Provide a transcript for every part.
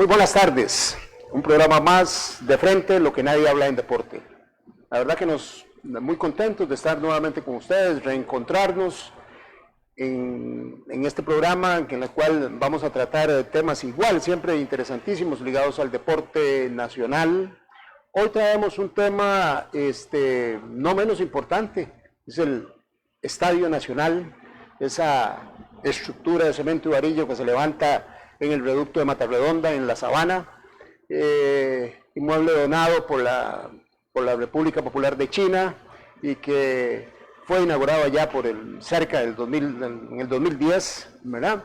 Muy buenas tardes, un programa más de frente, lo que nadie habla en deporte. La verdad que nos muy contentos de estar nuevamente con ustedes, reencontrarnos en este programa en el cual vamos a tratar temas igual, siempre interesantísimos, ligados al deporte nacional. Hoy traemos un tema no menos importante, es el Estadio Nacional, esa estructura de cemento y varillo que se levanta en el reducto de Matarredonda, en La Sabana, inmueble donado por la República Popular de China y que fue inaugurado allá cerca del 2010, ¿verdad?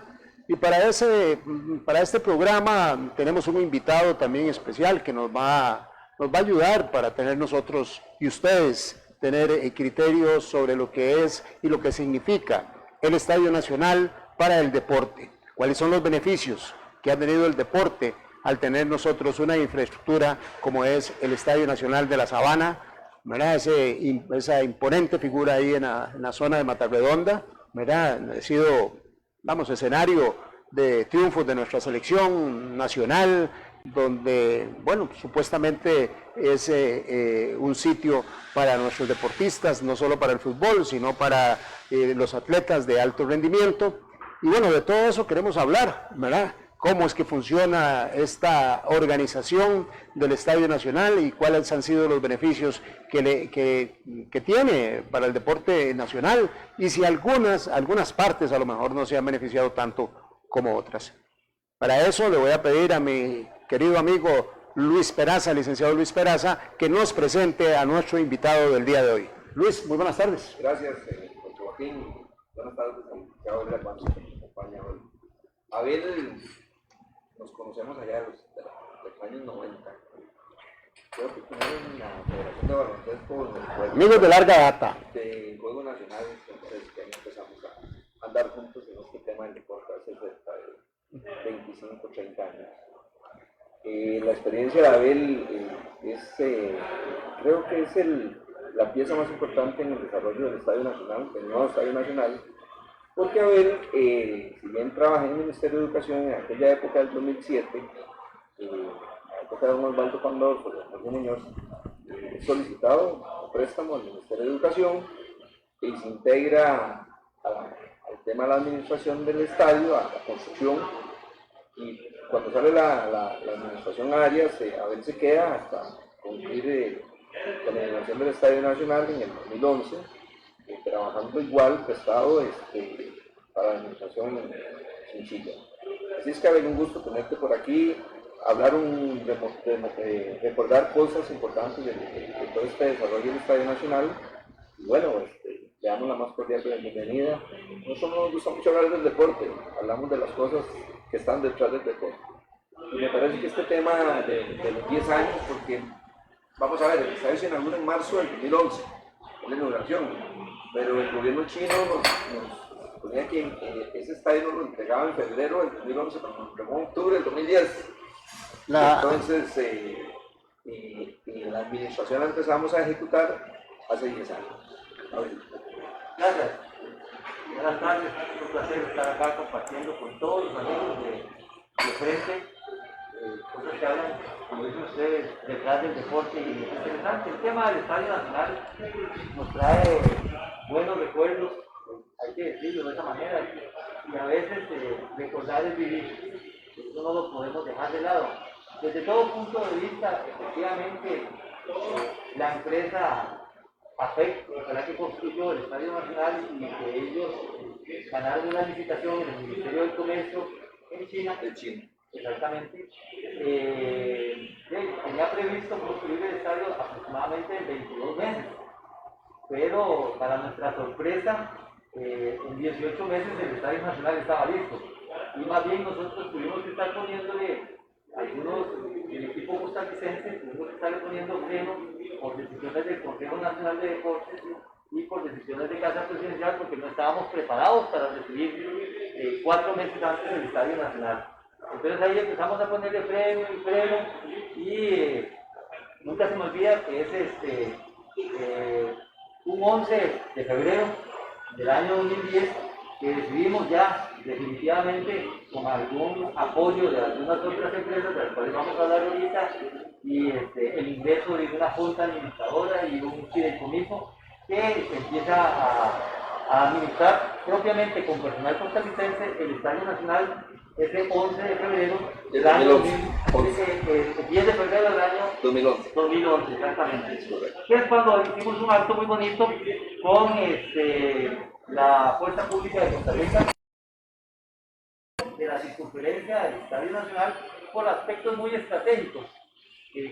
Y para este programa tenemos un invitado también especial que nos va a ayudar para tener nosotros y ustedes tener criterios sobre lo que es y lo que significa el Estadio Nacional para el deporte. ¿Cuáles son los beneficios que ha tenido el deporte al tener nosotros una infraestructura como es el Estadio Nacional de La Sabana, ¿verdad? Esa imponente figura ahí en la zona de Matarredonda, ¿verdad? Ha sido, escenario de triunfos de nuestra selección nacional, donde, supuestamente es un sitio para nuestros deportistas, no solo para el fútbol, sino para los atletas de alto rendimiento. Y de todo eso queremos hablar, ¿verdad? Cómo es que funciona esta organización del Estadio Nacional y cuáles han sido los beneficios que tiene para el deporte nacional y si algunas partes a lo mejor no se han beneficiado tanto como otras. Para eso le voy a pedir a mi querido amigo Luis Peraza, licenciado Luis Peraza, que nos presente a nuestro invitado del día de hoy. Luis, muy buenas tardes. Gracias, Joaquín. Buenas tardes, licenciado de la Paz, que nos acompaña hoy. Abel, nos conocemos allá de los años 90. Creo que primero en la Federación de Baloncesto. Amigos de larga data. De Juego Nacional, entonces que empezamos a andar juntos en este tema del deporte hace cerca de 25, 30 años. La experiencia de Abel creo que es la pieza más importante en el desarrollo del Estadio Nacional, del nuevo Estadio Nacional, porque Abel, si bien trabajé en el Ministerio de Educación en aquella época del 2007, la época de don Osvaldo Pandolfo, de Jorge Muñoz, solicitado préstamo al Ministerio de Educación y se integra al tema de la administración del estadio, a la construcción, y cuando sale la administración a Arias, Abel se queda hasta concluir la inauguración del Estadio Nacional en el 2011, trabajando igual prestado para la administración en Chile. Así es que Abel, un gusto tenerte por aquí, hablar recordar cosas importantes de todo este desarrollo del Estadio Nacional. Y le damos la más cordial bienvenida. Nosotros nos gusta mucho hablar del deporte, hablamos de las cosas que están detrás del deporte. Y me parece que este tema de los 10 años, porque vamos a ver, el estadio se inaugura en marzo del 2011, la inauguración, pero el gobierno chino nos ponía que ese estadio nos lo entregaba en febrero del 2011, pero nos lo entregó en octubre del 2010. Entonces, la administración la empezamos a ejecutar hace 10 años. Gracias. Buenas tardes, es un placer estar acá compartiendo con todos los amigos de frente, cosas que hablan, como dicen ustedes, detrás del deporte. Y es interesante, el tema del Estadio Nacional nos trae buenos recuerdos, hay que decirlo de esa manera, y a veces recordar es vivir, eso no lo podemos dejar de lado. Desde todo punto de vista, efectivamente, la empresa AFEC, la que construyó el Estadio Nacional y que ellos ganaron una licitación en el Ministerio del Comercio en China. Exactamente. Tenía previsto construir el estadio aproximadamente en 22 meses, pero para nuestra sorpresa, en 18 meses el Estadio Nacional estaba listo. Y más bien nosotros tuvimos que estar poniéndole el equipo costarricense, tuvimos que estarle poniendo freno por decisiones del Consejo Nacional de Deportes y por decisiones de Casa Presidencial, porque no estábamos preparados para recibir 4 meses antes del Estadio Nacional. Entonces ahí empezamos a ponerle freno y nunca se me olvida que es un 11 de febrero del año 2010, que decidimos ya definitivamente con algún apoyo de algunas otras empresas de las cuales vamos a hablar ahorita y el ingreso de una junta administradora y un fideicomiso que empieza a administrar propiamente con personal costarricense el Estadio Nacional ese 11 de febrero del año 10 de febrero del año 2011 exactamente. Que es cuando hicimos un acto muy bonito con la Fuerza Pública de Costa Rica de la circunferencia del Estadio Nacional por aspectos muy estratégicos,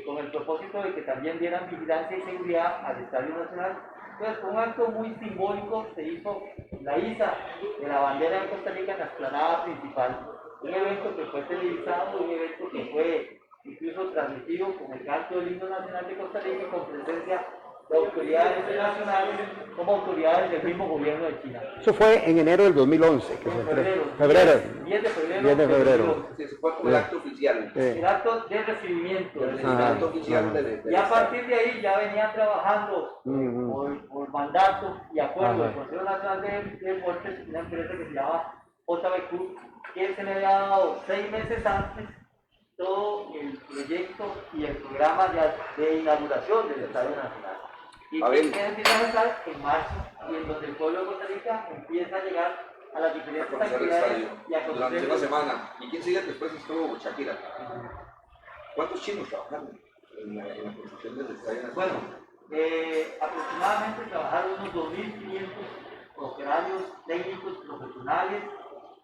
con el propósito de que también dieran vigilancia y seguridad al Estadio Nacional. Entonces, con un acto muy simbólico se hizo la iza de la bandera de Costa Rica en la explanada principal. Un evento que fue televisado, un evento que fue incluso transmitido con el canto del himno nacional de Costa Rica con presencia de autoridades nacionales como autoridades del mismo gobierno de China. Eso fue en enero del 2011, que En se febrero. 10 de febrero. Sí, eso fue como el acto oficial. El acto de recibimiento. El acto oficial del Y a partir de ahí ya venían trabajando por mandato y acuerdo del Consejo Nacional de Deportes, una empresa que se llama JBQ, que se le había dado 6 meses antes todo el proyecto y el programa de inauguración del Estadio Nacional. Y que empieza a empezar en marzo, y en donde el pueblo de Costa Rica empieza a llegar a las diferentes actividades y a conocer durante una semana. Y 15 días después estuvo Shakira. ¿Cuántos chinos trabajaron en la construcción del Estadio Nacional? Bueno, aproximadamente trabajaron unos 2.500 operarios técnicos profesionales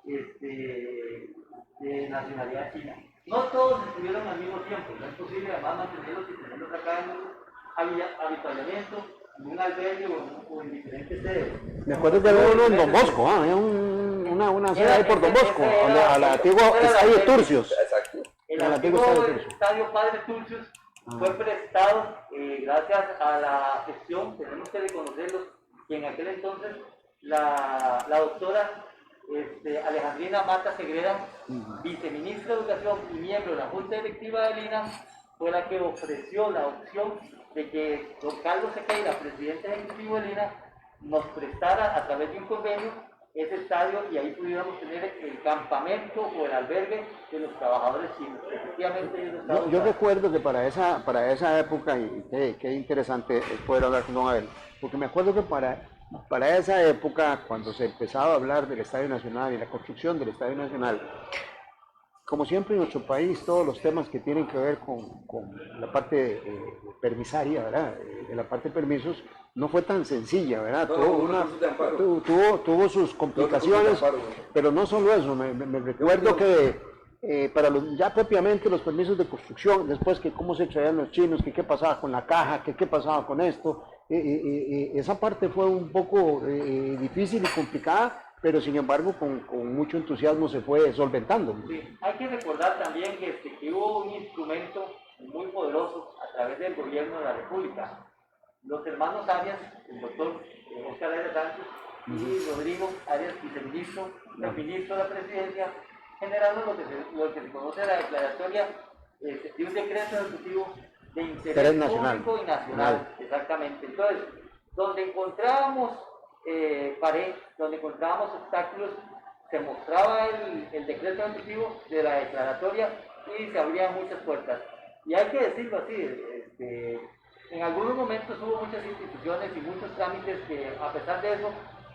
de nacionalidad china. No todos estuvieron al mismo tiempo, no es posible además mantenerlos y tenerlos acá en habituallamiento, en un albergue o en diferentes sedes. Me acuerdo que había uno en Don Bosco, había una sede ahí por Don Bosco, al antiguo Estadio Turcios. Exacto. El antiguo Estadio Padre Turcios fue prestado gracias a la gestión, tenemos que reconocerlo, que en aquel entonces la doctora Alejandrina Mata Segrera, viceministra de Educación y miembro de la Junta Directiva del INA, fue la que ofreció la opción de que don Carlos Sequeira, presidente ejecutivo del INA, nos prestara a través de un convenio ese estadio y ahí pudiéramos tener el campamento o el albergue de los trabajadores chinos. Efectivamente, yo recuerdo que para esa época, y qué interesante poder hablar con don Abel, porque me acuerdo que para esa época, cuando se empezaba a hablar del Estadio Nacional y la construcción del Estadio Nacional, como siempre en nuestro país, todos los temas que tienen que ver con la parte permisaria, ¿verdad? La parte de permisos, no fue tan sencilla, ¿verdad? Tuvo sus complicaciones, pero no solo eso, me recuerdo que ya propiamente los permisos de construcción, después que cómo se traían los chinos, que qué pasaba con la caja, que qué pasaba con esto, esa parte fue un poco difícil y complicada, pero sin embargo con mucho entusiasmo se fue solventando. Sí, hay que recordar también que hubo un instrumento muy poderoso a través del gobierno de la República. Los hermanos Arias, el doctor Oscar Arias Sánchez y Rodrigo Arias, viceministro, el ministro de la Presidencia, generaron lo que se conoce la declaratoria de un decreto ejecutivo de interés público y nacional. Exactamente. Entonces, donde encontrábamos pared, donde encontrábamos obstáculos, se mostraba el decreto ejecutivo de la declaratoria y se abrían muchas puertas. Y hay que decirlo así, en algunos momentos hubo muchas instituciones y muchos trámites que, a pesar de eso,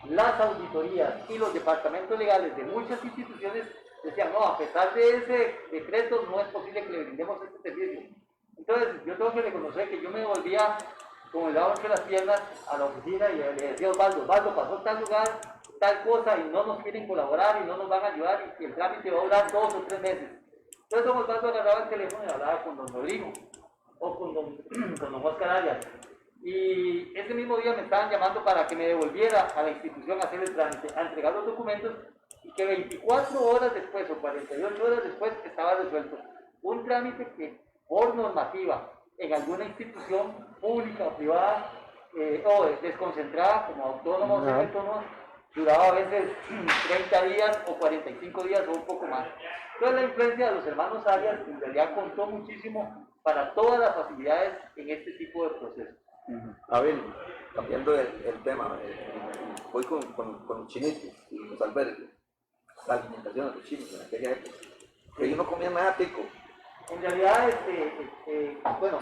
las auditorías y los departamentos legales de muchas instituciones decían, no, a pesar de ese decreto no es posible que le brindemos este servicio. Entonces, yo tengo que reconocer que yo me volvía con el lado entre las piernas a la oficina y le decía, Osvaldo, pasó tal lugar, tal cosa y no nos quieren colaborar y no nos van a ayudar y el trámite va a durar 2 o 3 meses. Entonces don Osvaldo agarraba el teléfono y hablaba con don Rodrigo o con don Oscar Arias. Y ese mismo día me estaban llamando para que me devolviera a la institución a hacer el trámite, a entregar los documentos y que 24 horas después o 48 horas después estaba resuelto. Un trámite que por normativa en alguna institución pública o privada o desconcentrada como autónoma o semiautónoma duraba a veces 30 días o 45 días o un poco más. Entonces la influencia de los hermanos Arias en realidad contó muchísimo para todas las facilidades en este tipo de procesos. A ver, cambiando el tema, voy con los chinitos y los albergues, la alimentación de los chinos en aquella época, que ellos no comían nada tico. En realidad, bueno,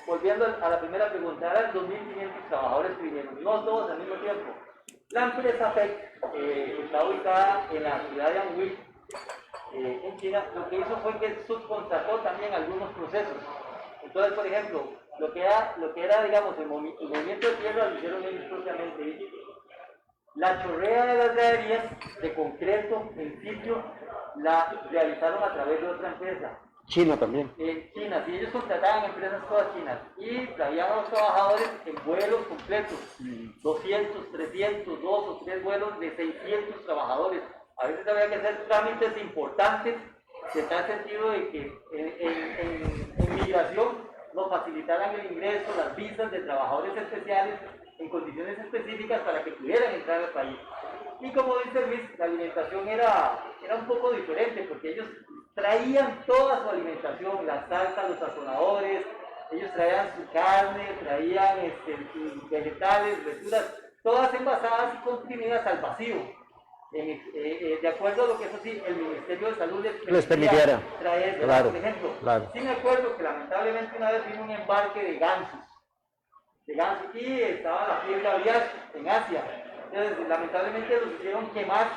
volviendo a la primera pregunta, eran 2.500 trabajadores que vinieron, no todos al mismo tiempo. La empresa FEC está ubicada en la ciudad de Anhui, en China. Lo que hizo fue que subcontrató también algunos procesos. Entonces, por ejemplo, lo que era digamos, el movimiento de tierra lo hicieron ellos propiamente. La chorrea de las graderías de concreto en sitio la realizaron a través de otra empresa. China también. China, si ellos contrataban empresas todas chinas y traían a los trabajadores en vuelos completos, 200, 300, 2 o 3 vuelos de 600 trabajadores. A veces había que hacer trámites importantes, en tal sentido de que en migración nos facilitaran el ingreso, las visas de trabajadores especiales en condiciones específicas para que pudieran entrar al país. Y como dice Luis, la alimentación era un poco diferente porque ellos traían toda su alimentación, la salsa, los sazonadores, ellos traían su carne, traían sus vegetales, verduras, todas envasadas y comprimidas al vacío. De acuerdo a lo que eso sí, el Ministerio de Salud les permitiera traer, claro, por ejemplo. Claro. Sí me acuerdo que lamentablemente una vez vino un embarque de gansos y estaba la fiebre aviar en Asia. Entonces, lamentablemente los hicieron quemar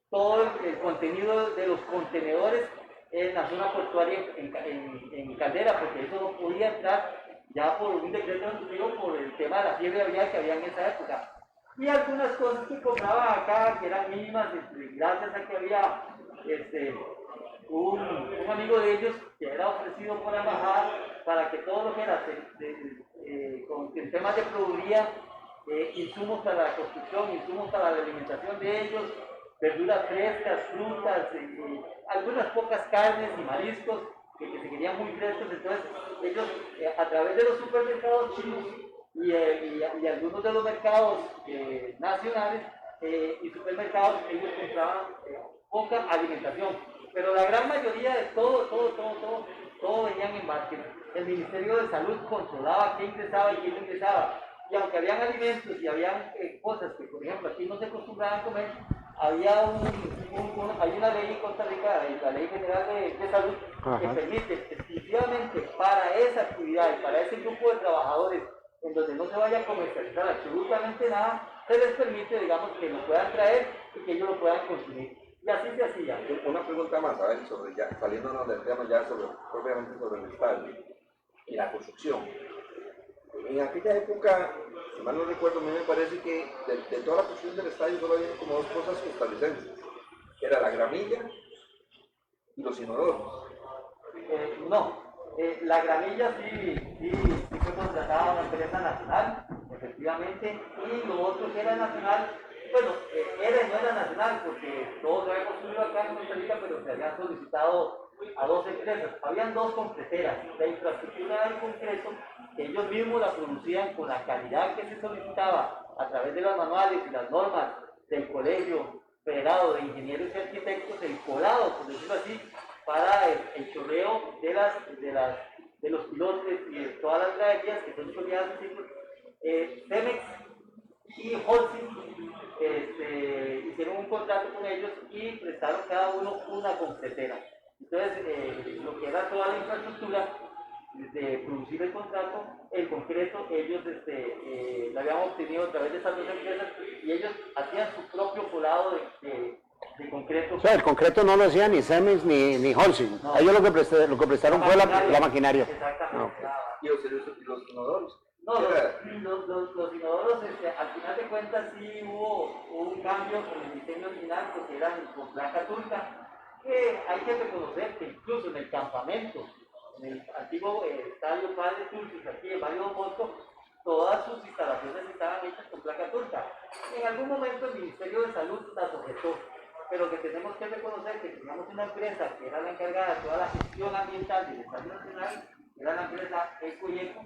todo el contenido de los contenedores en la zona portuaria en Caldera, porque eso no podía entrar ya por un decreto ejecutivo por el tema de la fiebre aviar que había en esa época. Y algunas cosas que compraban acá, que eran mínimas, gracias a que había un amigo de ellos que era ofrecido por la embajada para que todo lo que era con temas de proveeduría, insumos para la construcción, insumos para la alimentación de ellos, verduras frescas, frutas, algunas pocas carnes y mariscos que se querían muy frescos. Entonces ellos a través de los supermercados chinos y algunos de los mercados nacionales y supermercados, ellos compraban poca alimentación, pero la gran mayoría de todo venían en margen. El Ministerio de Salud controlaba qué ingresaba y qué no ingresaba, y aunque habían alimentos y habían cosas que por ejemplo aquí no se acostumbraban a comer, hay una ley en Costa Rica, la Ley General de Salud, que permite exclusivamente para esa actividad y para ese grupo de trabajadores en donde no se vaya a comercializar absolutamente nada, se les permite, digamos, que lo puedan traer y que ellos lo puedan consumir. Y así se hacía. Una pregunta más, a ver, saliéndonos del tema ya propiamente sobre el estadio y la construcción. En aquella época, si mal no recuerdo, a mí me parece que de toda la construcción del estadio solo había como 2 cosas costarricenses, que era la gramilla y los inodoros. La gramilla sí fue contratada a una empresa nacional, efectivamente, y lo otro que era nacional, bueno, era y no era nacional, porque todo se había construido acá en Costa Rica, pero se había solicitado a 2 empresas. Habían 2 concreteras, la infraestructura del concreto, que ellos mismos la producían con la calidad que se solicitaba a través de los manuales y las normas del Colegio Federado de Ingenieros y Arquitectos, el colado, por decirlo así, para el chorreo de los pilotes y de todas las graderías que son chorreadas en ciclo. Cemex y Holcim hicieron un contrato con ellos y prestaron cada uno una concretera. Entonces, lo que era toda la infraestructura de producir el concreto, ellos lo habían obtenido a través de esas 2 empresas y ellos hacían su propio colado de concreto. O sea, el concreto no lo hacía ni Cemex ni Holcim. No. Ellos lo que prestaron fue la maquinaria. Exactamente. No. ¿Y los inodoros? No, los inodoros, al final de cuentas sí hubo un cambio con el diseño original, porque eran con placa turca, que hay que reconocer que incluso en el campamento, en el antiguo estadio Padre Turcos, aquí en Barrio Don Bosco, todas sus instalaciones estaban hechas con placa turca. En algún momento el Ministerio de Salud las objetó, pero que tenemos que reconocer que teníamos una empresa que era la encargada de toda la gestión ambiental del Estadio Nacional, que era la empresa Ecoyeco,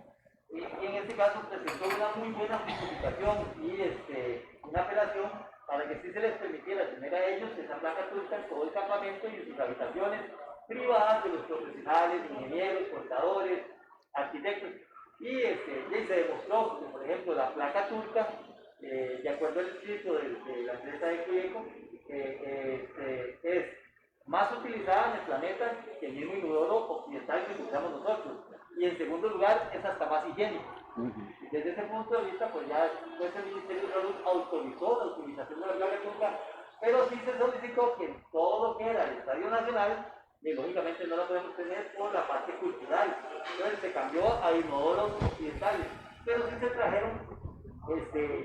y en este caso presentó una muy buena justificación y una apelación para que sí se les permitiera tener a ellos esa placa turca en todo el campamento y en sus habitaciones privadas de los profesionales, ingenieros, contadores, arquitectos. Y se demostró que, por ejemplo, la placa turca, de acuerdo al escrito de la empresa de Cuyeco, es más utilizada en el planeta que el mismo inodoro occidental que utilizamos nosotros. Y en segundo lugar, es hasta más higiénico. Y desde ese punto de vista, pues ya después el Ministerio de Salud autorizó la utilización de la placa turca, pero sí se solicitó que en todo lo que era el Estadio Nacional, y lógicamente no la podemos tener por la parte cultural. Entonces se cambió a inodoros occidentales, pero sí se trajeron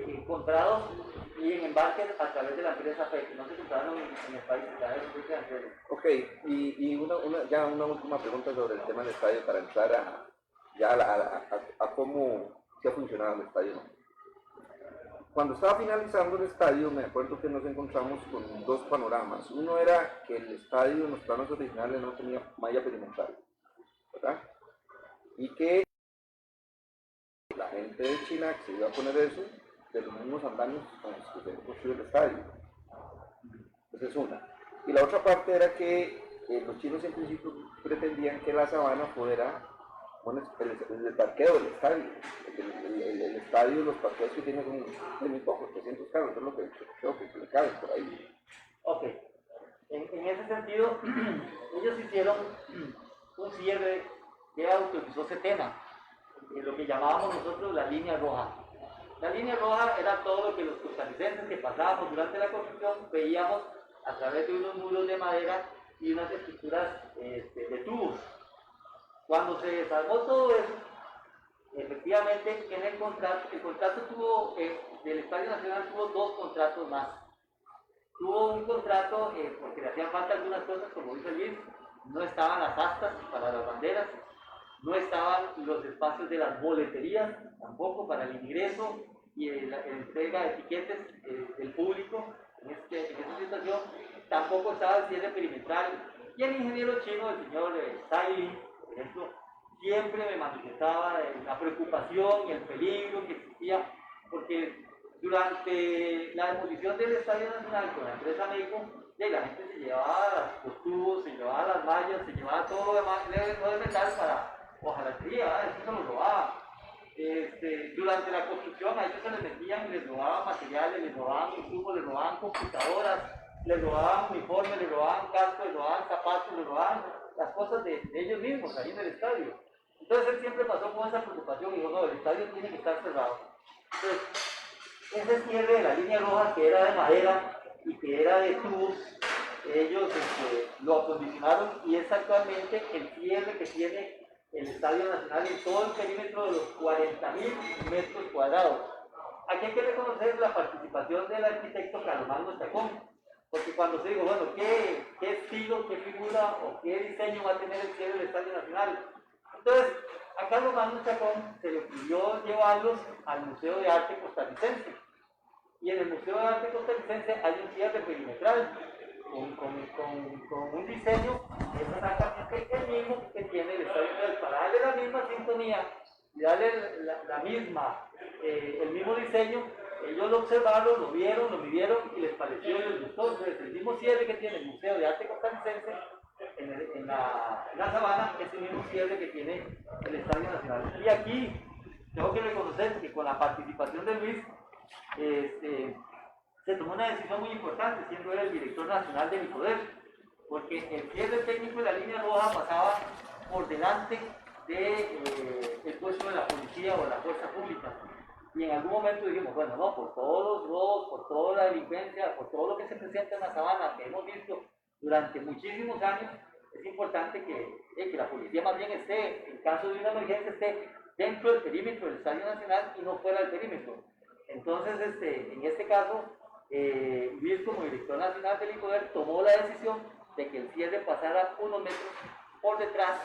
encontrados y en embarques a través de la empresa FEC, no se encontraron en el país, se trajeron extranjeros. Ok, y una última pregunta sobre el tema del estadio para entrar a cómo se ha funcionado el estadio, ¿no? Cuando estaba finalizando el estadio, me acuerdo que nos encontramos con dos panoramas. Uno era que el estadio en los planos originales no tenía malla perimetral, ¿verdad? Y que la gente de China que se iba a poner eso de los mismos andamios con los que se construyó el estadio. Esa es una. Y la otra parte era que los chinos en principio pretendían que la sabana fuera el parqueo del estadio. El estadio, los parqueos que tiene son muy pocos, 300 carros, eso es lo que creo que le caben por ahí. Ok, en ese sentido, ellos hicieron un cierre que autorizó Setena, lo que llamábamos nosotros la línea roja. La línea roja era todo lo que los costarricenses que pasábamos durante la construcción veíamos a través de unos muros de madera y unas estructuras de tubos. Cuando se desarmó todo eso, efectivamente en el contrato tuvo, del Estadio Nacional tuvo dos contratos más. Tuvo un contrato porque le hacían falta algunas cosas, como dice Luis, no estaban las astas para las banderas, no estaban los espacios de las boleterías, tampoco para el ingreso y la entrega de etiquetes del público en esta situación, tampoco estaba el cierre perimetral. Y el ingeniero chino, el señor Tsai, por ejemplo, siempre me manifestaba la preocupación y el peligro que existía, porque durante la demolición del Estadio Nacional con la empresa México, la gente se llevaba los tubos, se llevaba las mallas, se llevaba todo lo de metal para hojalatería, eso se lo robaba. Durante la construcción a ellos se les metían y les robaban materiales, les robaban insumos, les robaban computadoras, les robaban uniformes, les robaban cascos, les robaban zapatos, les robaban las cosas de ellos mismos ahí en el estadio. Entonces él siempre pasó con esa preocupación y dijo, no, el estadio tiene que estar cerrado. Entonces, ese cierre de la línea roja que era de madera y que era de tubos, ellos lo acondicionaron y es actualmente el cierre que tiene el Estadio Nacional en todo el perímetro de los 40.000 metros cuadrados. Aquí hay que reconocer la participación del arquitecto Carlos Chacón, porque cuando se dijo, bueno, ¿qué estilo, qué figura o qué diseño va a tener el cierre del Estadio Nacional? Entonces, a Carlos Chacón se le ocurrió llevarlos al Museo de Arte Costarricense. Y en el Museo de Arte Costarricense hay un cierre perimetral con un diseño que es exactamente el mismo que tiene el Estadio Nacional, para darle la misma sintonía y darle el mismo diseño. Ellos lo observaron, lo vieron, lo midieron y les pareció y les gustó. Entonces, el mismo cierre que tiene el Museo de Arte Costarricense en la sabana es el mismo cierre que tiene el Estadio Nacional. Y aquí tengo que reconocer que con la participación de Luis se tomó una decisión muy importante, siendo él el director nacional de Nicoder, porque el cierre técnico de la línea roja pasaba por delante del puesto de la policía o de la fuerza pública. Y en algún momento dijimos, bueno, no, por todos los robos, por toda la delincuencia, por todo lo que se presenta en la sabana, que hemos visto durante muchísimos años, es importante que la policía más bien esté, en caso de una emergencia, esté dentro del perímetro del Estadio Nacional y no fuera del perímetro. Entonces, en este caso, Luis, como director nacional del ICODER, tomó la decisión de que el cierre pasara unos metros por detrás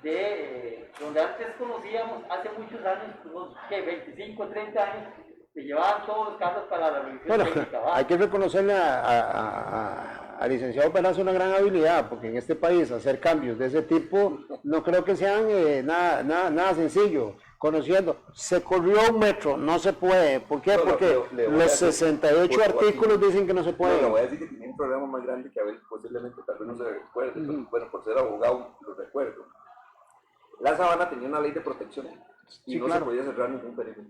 de donde antes conocíamos, hace muchos años, unos 25, 30 años, se llevaban todos los carros para la revisión técnica. Hay que reconocerle al licenciado Penazo una gran habilidad, porque en este país hacer cambios de ese tipo no creo que sean nada sencillo. Conociendo, se corrió un metro, no se puede. ¿Por qué? Porque los 68 artículos dicen que no se puede. No, voy a decir que tiene un problema más grande que a ver, posiblemente tal vez no se recuerde, pero bueno, por ser abogado lo recuerdo. La sabana tenía una ley de protección y Sí, no claro. se podía cerrar ningún perímetro.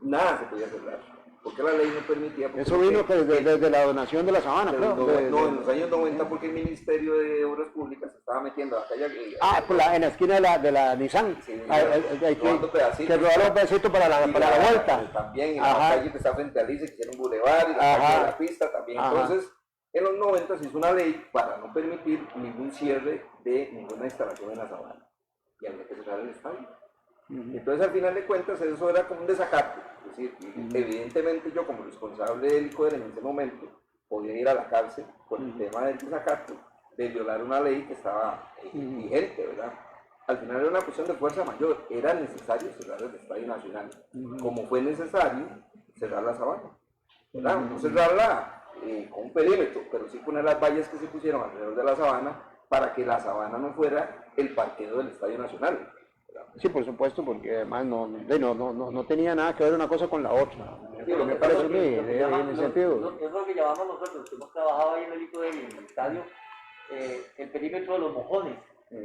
Nada se podía cerrar, porque la ley no permitía. Eso vino pues, desde la donación de la sabana, creo. No, en los años 90, porque el Ministerio de Obras Públicas se estaba metiendo a la calle. En la esquina de la Nissan. Sí, Hay robando pedacitos. que robaron pedacitos para la vuelta. También en la calle que está frente a Alice, que tiene un bulevar, y la calle de la pista también. Entonces, en los 90 se hizo una ley para no permitir ningún cierre de ninguna instalación en la sabana. Y había que cerrar el estadio. Entonces, al final de cuentas, eso era como un desacato. Es decir, evidentemente yo como responsable del ICODER en ese momento podía ir a la cárcel por el tema del desacato, de violar una ley que estaba vigente, ¿verdad? Al final era una cuestión de fuerza mayor, era necesario cerrar el Estadio Nacional, como fue necesario cerrar la sabana, ¿verdad? No cerrarla con un perímetro, pero sí poner las vallas que se pusieron alrededor de la sabana para que la sabana no fuera el parqueo del Estadio Nacional. Sí, por supuesto, porque además no tenía nada que ver una cosa con la otra. Sí, me parece a mí, en ese sentido. Es lo que llamamos nosotros, que hemos trabajado ahí en el ICODER y en el estadio, el perímetro de los mojones,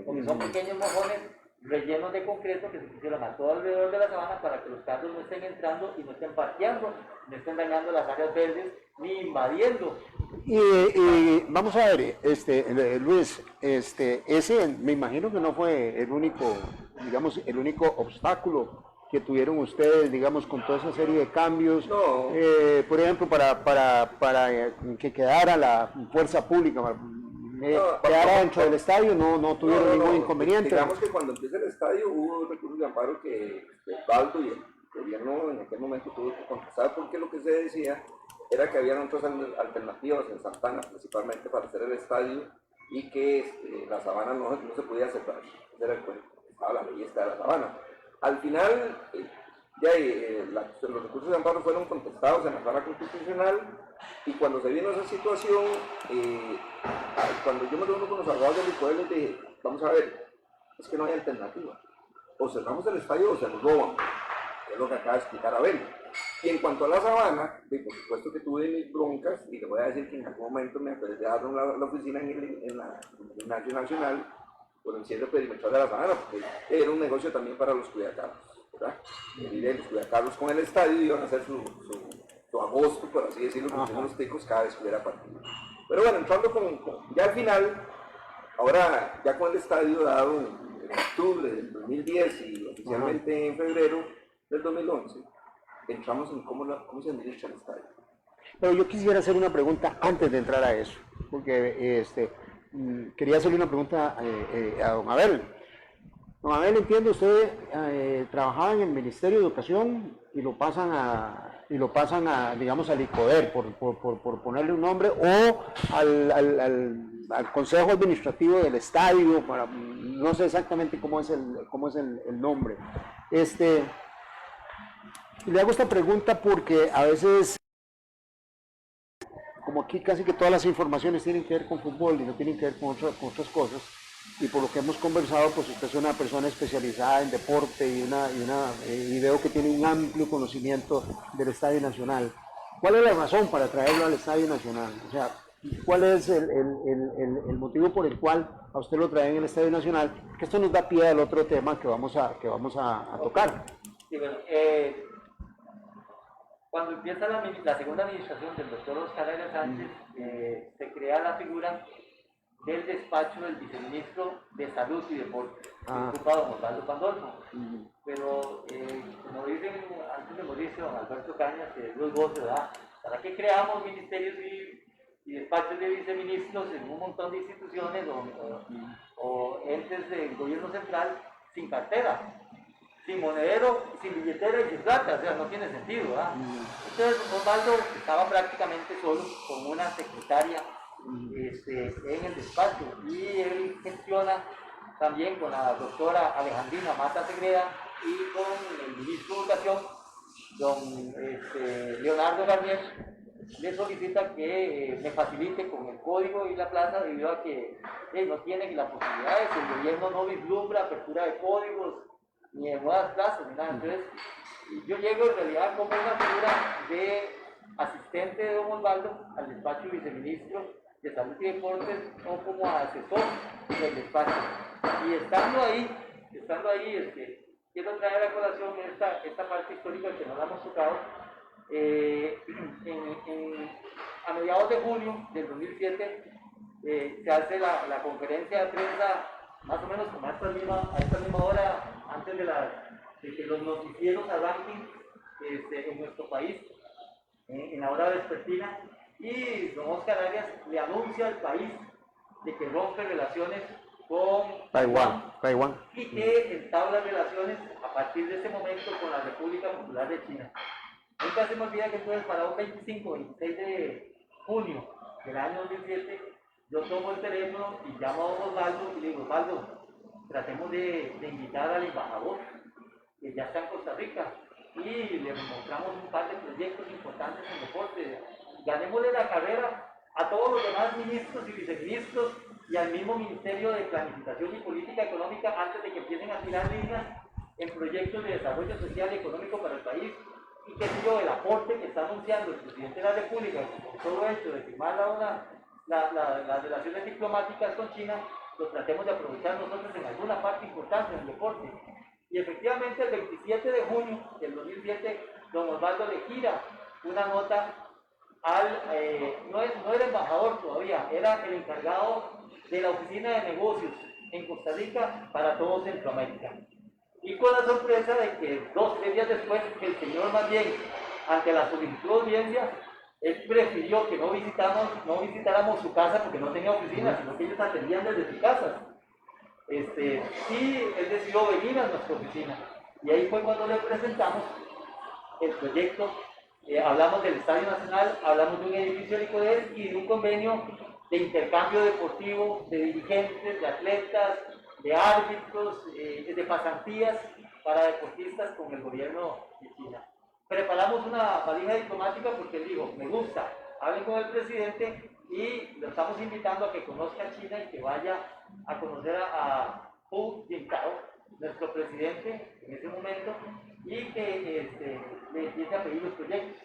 porque son pequeños mojones rellenos de concreto que se pusieron a todo alrededor de la sabana para que los carros no estén entrando y no estén parqueando, no estén dañando las áreas verdes ni invadiendo. Y vamos a ver, Luis, ese me imagino que no fue el único, digamos, el único obstáculo que tuvieron ustedes, digamos, con toda esa serie de cambios. No. Por ejemplo, para que quedara la fuerza pública, quedara dentro del estadio, no tuvieron ningún inconveniente. Digamos que cuando empieza el estadio hubo recursos de amparo que Baldo y el gobierno en aquel momento tuvo que contestar, porque lo que se decía era que habían otras alternativas en Santana, principalmente para hacer el estadio, y que la sabana no se podía cerrar. Era estaba la ley esta de la sabana. Al final, los recursos de amparo fueron contestados en la sala constitucional, y cuando se vino esa situación, cuando yo me reúno con los abogados del ICODER, les dije, vamos a ver, es que no hay alternativa. O cerramos el estadio o se nos roban, que es lo que acaba de explicar Abel. Y en cuanto a la sabana, por supuesto que tuve mis broncas, y le voy a decir que en algún momento me dejaron la oficina en la Gimnasio Nacional por el cierre perimetral de la sabana, porque era un negocio también para los cuidacarros, ¿verdad? Los cuidacarros con el estadio iban a hacer su agosto, por así decirlo, con los ticos cada vez que hubiera partido. Pero bueno, entrando ya al final, ahora ya con el estadio dado en octubre del 2010 y oficialmente en febrero del 2011, entramos en cómo se administra el estadio. Pero yo quisiera hacer una pregunta antes de entrar a eso, porque quería hacerle una pregunta a don Abel. Don Abel, entiendo, usted trabajaba en el Ministerio de Educación y lo pasan a digamos, al ICODER, por ponerle un nombre, o al Consejo Administrativo del Estadio, no sé exactamente cómo es el nombre. Le hago esta pregunta porque a veces, como aquí casi que todas las informaciones tienen que ver con fútbol y no tienen que ver con otras cosas, y por lo que hemos conversado, pues usted es una persona especializada en deporte y veo que tiene un amplio conocimiento del Estadio Nacional. ¿Cuál es la razón para traerlo al Estadio Nacional? O sea, ¿cuál es el motivo por el cual a usted lo traen en el Estadio Nacional? Que esto nos da pie al otro tema que vamos a tocar. Sí, bueno, cuando empieza la segunda administración del doctor Oscar Arias Sánchez, se crea la figura del despacho del viceministro de Salud y Deporte, ocupado don Osvaldo Pandolfo. Pero, como dicen antes de morirse don Alberto Cañas, que es los voces, ¿verdad? ¿Para qué creamos ministerios y despachos de viceministros en un montón de instituciones o entes del gobierno central sin cartera, sin monedero, sin billetera y sin plata? O sea, no tiene sentido, ¿verdad? Entonces Osvaldo estaba prácticamente solo con una secretaria en el despacho, y él gestiona también con la doctora Alejandrina Mata Segreda y con el ministro de Educación, don Leonardo Garnier. Le solicita que me facilite con el código y la plaza, debido a que no tienen las posibilidades, el gobierno no vislumbra apertura de códigos ni de nuevas plazas ni nada. Entonces yo llego en realidad como una figura de asistente de don Osvaldo al despacho viceministro de Salud y Deportes, o como asesor del despacho. Y estando ahí quiero traer a colación esta parte histórica que no la hemos tocado. A mediados de junio del 2007 se hace la conferencia de prensa, más o menos como a esta misma hora, antes de que los noticieros arranquen en nuestro país, en la hora vespertina, y don Oscar Arias le anuncia al país de que rompe relaciones con Taiwán y que entabla relaciones a partir de ese momento con la República Popular de China. Nunca se me olvida que entonces para un 26 de junio del año 2007, yo tomo el teléfono y llamo a don Osvaldo y le digo: Osvaldo, tratemos de invitar al embajador que ya está en Costa Rica y le mostramos un par de proyectos importantes en deporte. Ganémosle la carrera a todos los demás ministros y viceministros y al mismo Ministerio de Planificación y Política Económica antes de que empiecen a tirar líneas en proyectos de desarrollo social y económico para el país. Y que digo, el aporte que está anunciando el presidente de la República con todo hecho de firmar las relaciones diplomáticas con China, lo tratemos de aprovechar nosotros en alguna parte importante en el deporte. Y efectivamente el 27 de junio del 2007, don Osvaldo le gira una nota no era embajador todavía, era el encargado de la oficina de negocios en Costa Rica para todo Centroamérica. Y con la sorpresa de que 2 o 3 días después, el señor más bien, ante la solicitud de audiencia, él prefirió que no visitáramos su casa porque no tenía oficina, sino que ellos atendían desde su casa. Y él decidió venir a nuestra oficina. Y ahí fue cuando le presentamos el proyecto. Hablamos del Estadio Nacional, hablamos de un edificio de Licoder y de un convenio de intercambio deportivo de dirigentes, de atletas, de árbitros, de pasantías para deportistas con el gobierno de China. Preparamos una valija diplomática porque él dijo: me gusta, hablen con el presidente y lo estamos invitando a que conozca a China y que vaya a conocer a Hu Jintao, nuestro presidente en ese momento, y que le empiece a pedir los proyectos.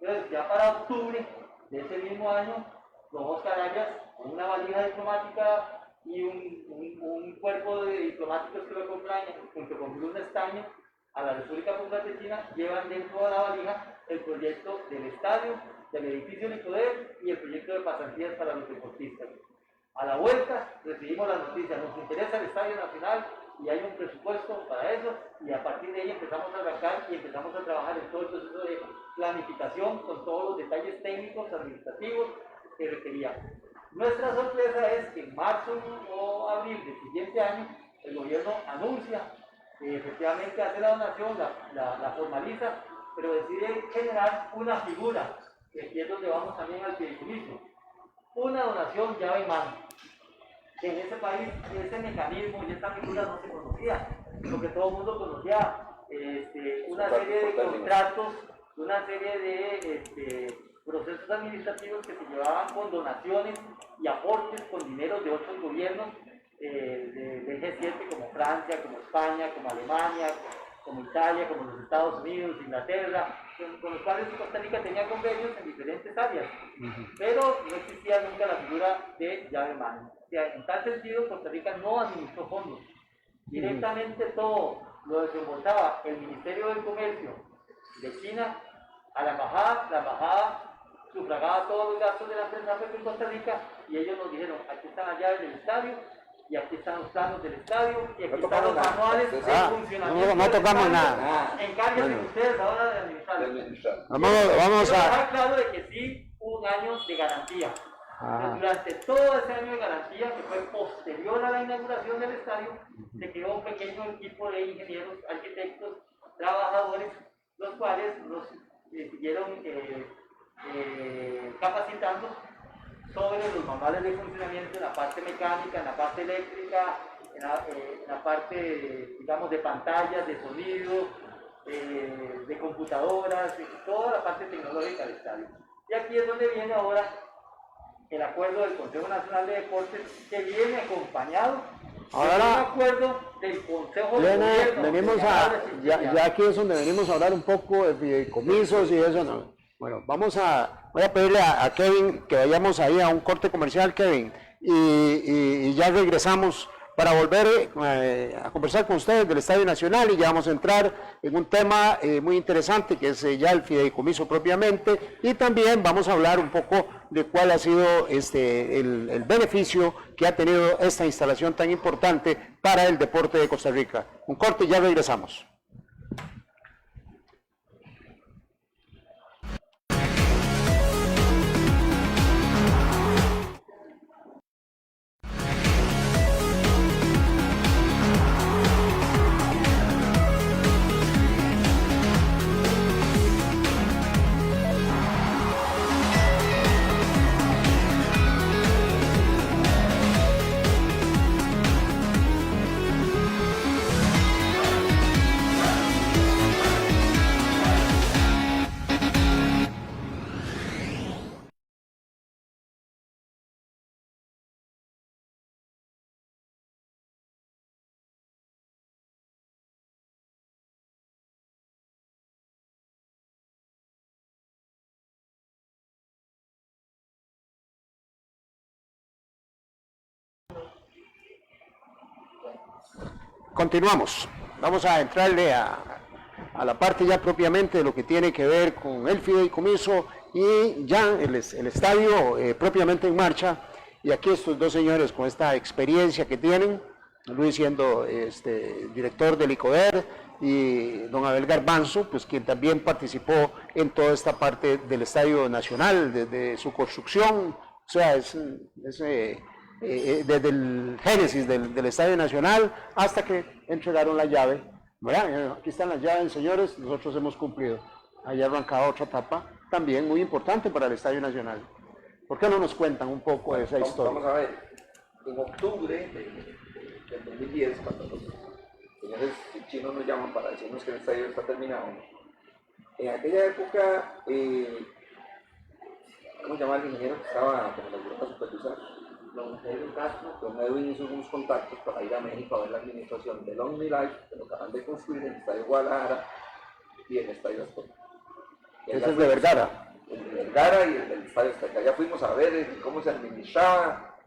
Entonces, ya para octubre de ese mismo año, don Oscar Arias, con una valija diplomática y un cuerpo de diplomáticos que lo acompañan, junto con Bruno Estaño, a la República Popular de China, llevan dentro de la valija el proyecto del estadio, del edificio Licoder y el proyecto de pasantías para los deportistas. A la vuelta recibimos la noticia: nos interesa el Estadio Nacional y hay un presupuesto para eso, y a partir de ahí empezamos a arrancar y empezamos a trabajar en todo el proceso de planificación con todos los detalles técnicos, administrativos que requería. Nuestra sorpresa es que en marzo o abril del siguiente año el gobierno anuncia que efectivamente hace la donación, la formaliza, pero decide generar una figura, que aquí es donde vamos también al fideicomiso, una donación llave en mano. En ese país ese mecanismo y esta figura no se conocía, lo que todo el mundo conocía, una serie de contratos, una serie de procesos administrativos que se llevaban con donaciones y aportes con dinero de otros gobiernos del G7, como Francia, como España, como Alemania, como Italia, como los Estados Unidos, Inglaterra, con los cuales Costa Rica tenía convenios en diferentes áreas, pero no existía nunca la figura de llave en mano. O sea, en tal sentido, Costa Rica no administró fondos. Directamente todo lo desembolsaba el Ministerio del Comercio de China a la embajada sufragaba todos los gastos de la empresa en Costa Rica, y ellos nos dijeron: aquí están las llaves del estadio, y aquí están los planos del estadio, y aquí están los manuales de funcionamiento. No tocamos nada. Encárguense ustedes ahora de administrarlo. Vamos Quiero a... dejar claro de que sí hubo un año de garantía. Durante todo ese año de garantía, que fue posterior a la inauguración del estadio, se creó un pequeño equipo de ingenieros, arquitectos, trabajadores, los cuales nos siguieron capacitando sobre los manuales de funcionamiento en la parte mecánica, en la parte eléctrica, en la parte, digamos, de pantallas, de sonido, de computadoras, toda la parte tecnológica del estadio. Y aquí es donde viene ahora el acuerdo del Consejo Nacional de Deportes, que viene acompañado de un acuerdo del Consejo de Gobierno. Venimos ya aquí es donde venimos a hablar un poco de fideicomisos y eso, ¿no? Bueno, voy a pedirle a Kevin que vayamos ahí a un corte comercial, Kevin, y ya regresamos para volver a conversar con ustedes del Estadio Nacional, y ya vamos a entrar en un tema muy interesante que es ya el fideicomiso propiamente, y también vamos a hablar un poco de cuál ha sido el beneficio que ha tenido esta instalación tan importante para el deporte de Costa Rica. Un corte y ya regresamos. Continuamos. Vamos a entrarle a la parte ya propiamente de lo que tiene que ver con el fideicomiso y ya el estadio propiamente en marcha. Y aquí estos dos señores con esta experiencia que tienen, Luis siendo director del ICODER y don Abel Garbanzo, pues quien también participó en toda esta parte del Estadio Nacional, desde su construcción, o sea, desde el génesis del Estadio Nacional hasta que entregaron la llave, ¿verdad? Aquí están las llaves, señores, nosotros hemos cumplido. Haya arrancado otra etapa también muy importante para el Estadio Nacional. ¿Por qué no nos cuentan un poco de esa historia? Vamos a ver, en octubre del 2010, cuando los señores chinos nos llaman para decirnos que el estadio está terminado, en aquella época, ¿cómo se llama el ingeniero que estaba como la grupo a supervisar? Don Edwin hizo unos contactos para ir a México a ver la administración del OmniLife, de lo que acaban de construir en el Estadio Guadalajara y el Estadio Azteca. Ese es de Vergara. El de Vergara y el del Estadio Azteca. Ya fuimos a ver cómo se administraba.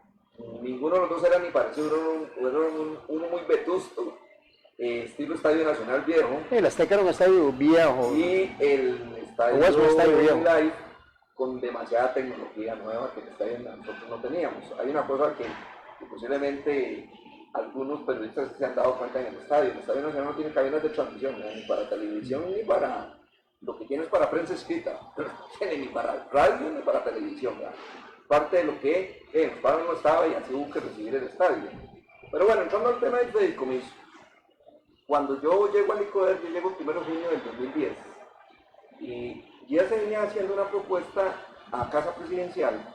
Ninguno de los dos era ni parecido, era uno muy vetusto, estilo Estadio Nacional viejo. El Azteca era un estadio viejo. Y el estadio viejo. OmniLife con demasiada tecnología nueva que nosotros no teníamos. Hay una cosa que posiblemente algunos periodistas se han dado cuenta en el Estadio Nacional no tiene cabinas de transmisión, ni para televisión ni para, lo que tiene es para prensa escrita, pero no tiene ni para radio ni para televisión, ¿verdad? Parte de lo que en los padres no estaba y así hubo que recibir el estadio. Pero bueno, entrando al tema del fideicomiso, cuando yo llego al ICODER, yo llego el 1 de junio del 2010 y ya se venía haciendo una propuesta a Casa Presidencial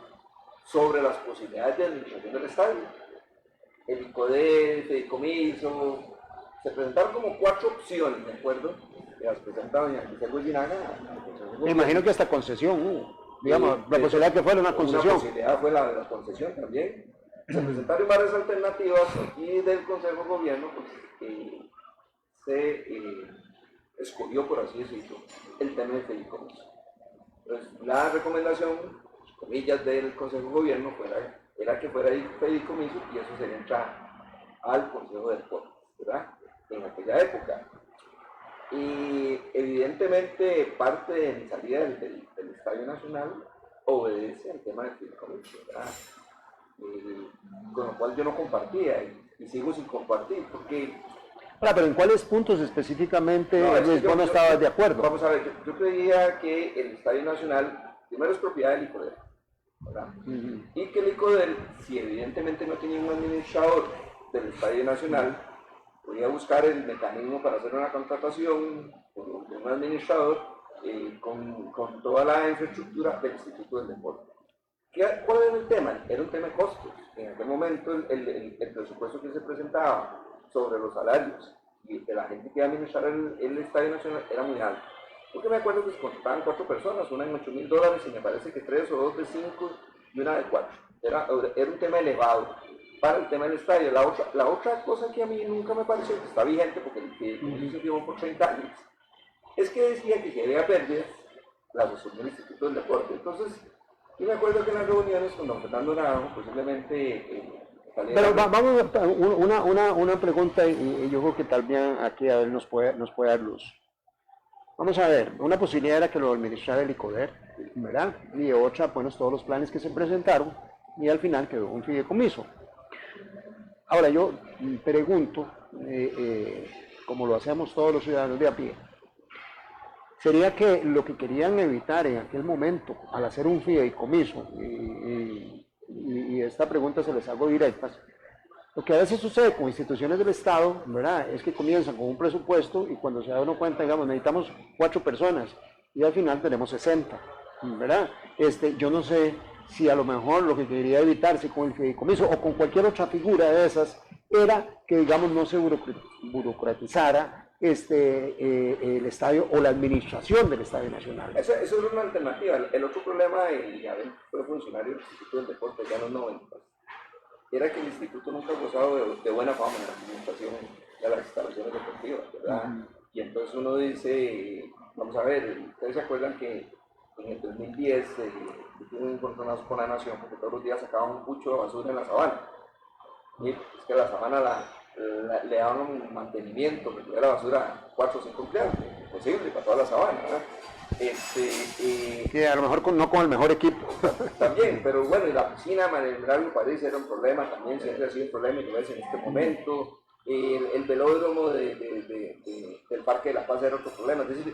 sobre las posibilidades de administración del estadio. El ICODER, el fideicomiso, se presentaron como 4 opciones, ¿de acuerdo? Que las presenta doña Giselle Goyinaga. Me imagino que hasta concesión, digamos, la posibilidad que fuera una concesión. La posibilidad fue la de la concesión también. Se presentaron varias alternativas y del Consejo de Gobierno, pues, se escogió, por así decirlo, el tema del fideicomiso. Entonces, la recomendación, comillas, del Consejo de Gobierno era que fuera el fideicomiso y eso se entra al Consejo de Deportes, ¿verdad? En aquella época. Y evidentemente parte de mi salida del Estadio Nacional obedece al tema del fideicomiso, ¿verdad? Con lo cual yo no compartía y sigo sin compartir, porque... Ahora, pero ¿en cuáles puntos específicamente Luis, vos no yo, estabas de acuerdo? Vamos a ver, yo creía que el Estadio Nacional primero es propiedad del ICODER, ¿verdad? Y que el ICODER, si evidentemente no tenía un administrador del Estadio Nacional, podía buscar el mecanismo para hacer una contratación de un administrador con toda la infraestructura del Instituto del Deporte. ¿Cuál era el tema? Era un tema de costos. En aquel momento el presupuesto que se presentaba sobre los salarios y de la gente que iba a administrar el Estadio Nacional era muy alto. Porque me acuerdo que se contrataban 4 personas, una en $8,000 y me parece que 3 o 2 de 5 y una de 4. Era un tema elevado para el tema del estadio. La otra cosa que a mí nunca me pareció que está vigente, porque el se llevó por 30 años, es que decía que si había pérdidas, la asociación del Instituto del Deporte. Entonces, yo me acuerdo que en las reuniones con don Fernando Naranjo, posiblemente Pero vamos a una pregunta y yo creo que también aquí a ver nos puede dar luz. Vamos a ver, una posibilidad era que lo administrara el ICODER, ¿verdad? Y otra, bueno, todos los planes que se presentaron y al final quedó un fideicomiso. Ahora yo pregunto, como lo hacemos todos los ciudadanos de a pie, sería que lo que querían evitar en aquel momento al hacer un fideicomiso, y esta pregunta se les hago directas, lo que a veces sucede con instituciones del Estado, ¿verdad? Es que comienzan con un presupuesto y cuando se da uno cuenta, digamos, necesitamos 4 personas y al final tenemos 60, ¿verdad? Yo no sé si a lo mejor lo que quería evitarse con el fideicomiso o con cualquier otra figura de esas era que, digamos, no se burocratizara el estadio o la administración del Estadio Nacional. Eso es una alternativa. El otro problema, y a ver, fue funcionario del Instituto del Deporte ya en los 90, era que el instituto nunca ha gozado de buena fama en la administración de las instalaciones deportivas, ¿verdad? Y entonces uno dice, vamos a ver, ustedes se acuerdan que en el 2010 tuve un encontronazo con la Nación porque todos los días sacaban un pucho de basura en la sabana. Y es que la sabana le daban un mantenimiento, que tuviera la basura 4 o 5 empleados, imposible para toda la sabana, ¿verdad? Que a lo mejor no con el mejor equipo. También, pero bueno, y la piscina Manuel París era un problema también, siempre ha sido un problema y lo es en este momento. El velódromo del Parque de la Paz era otro problema. Es decir,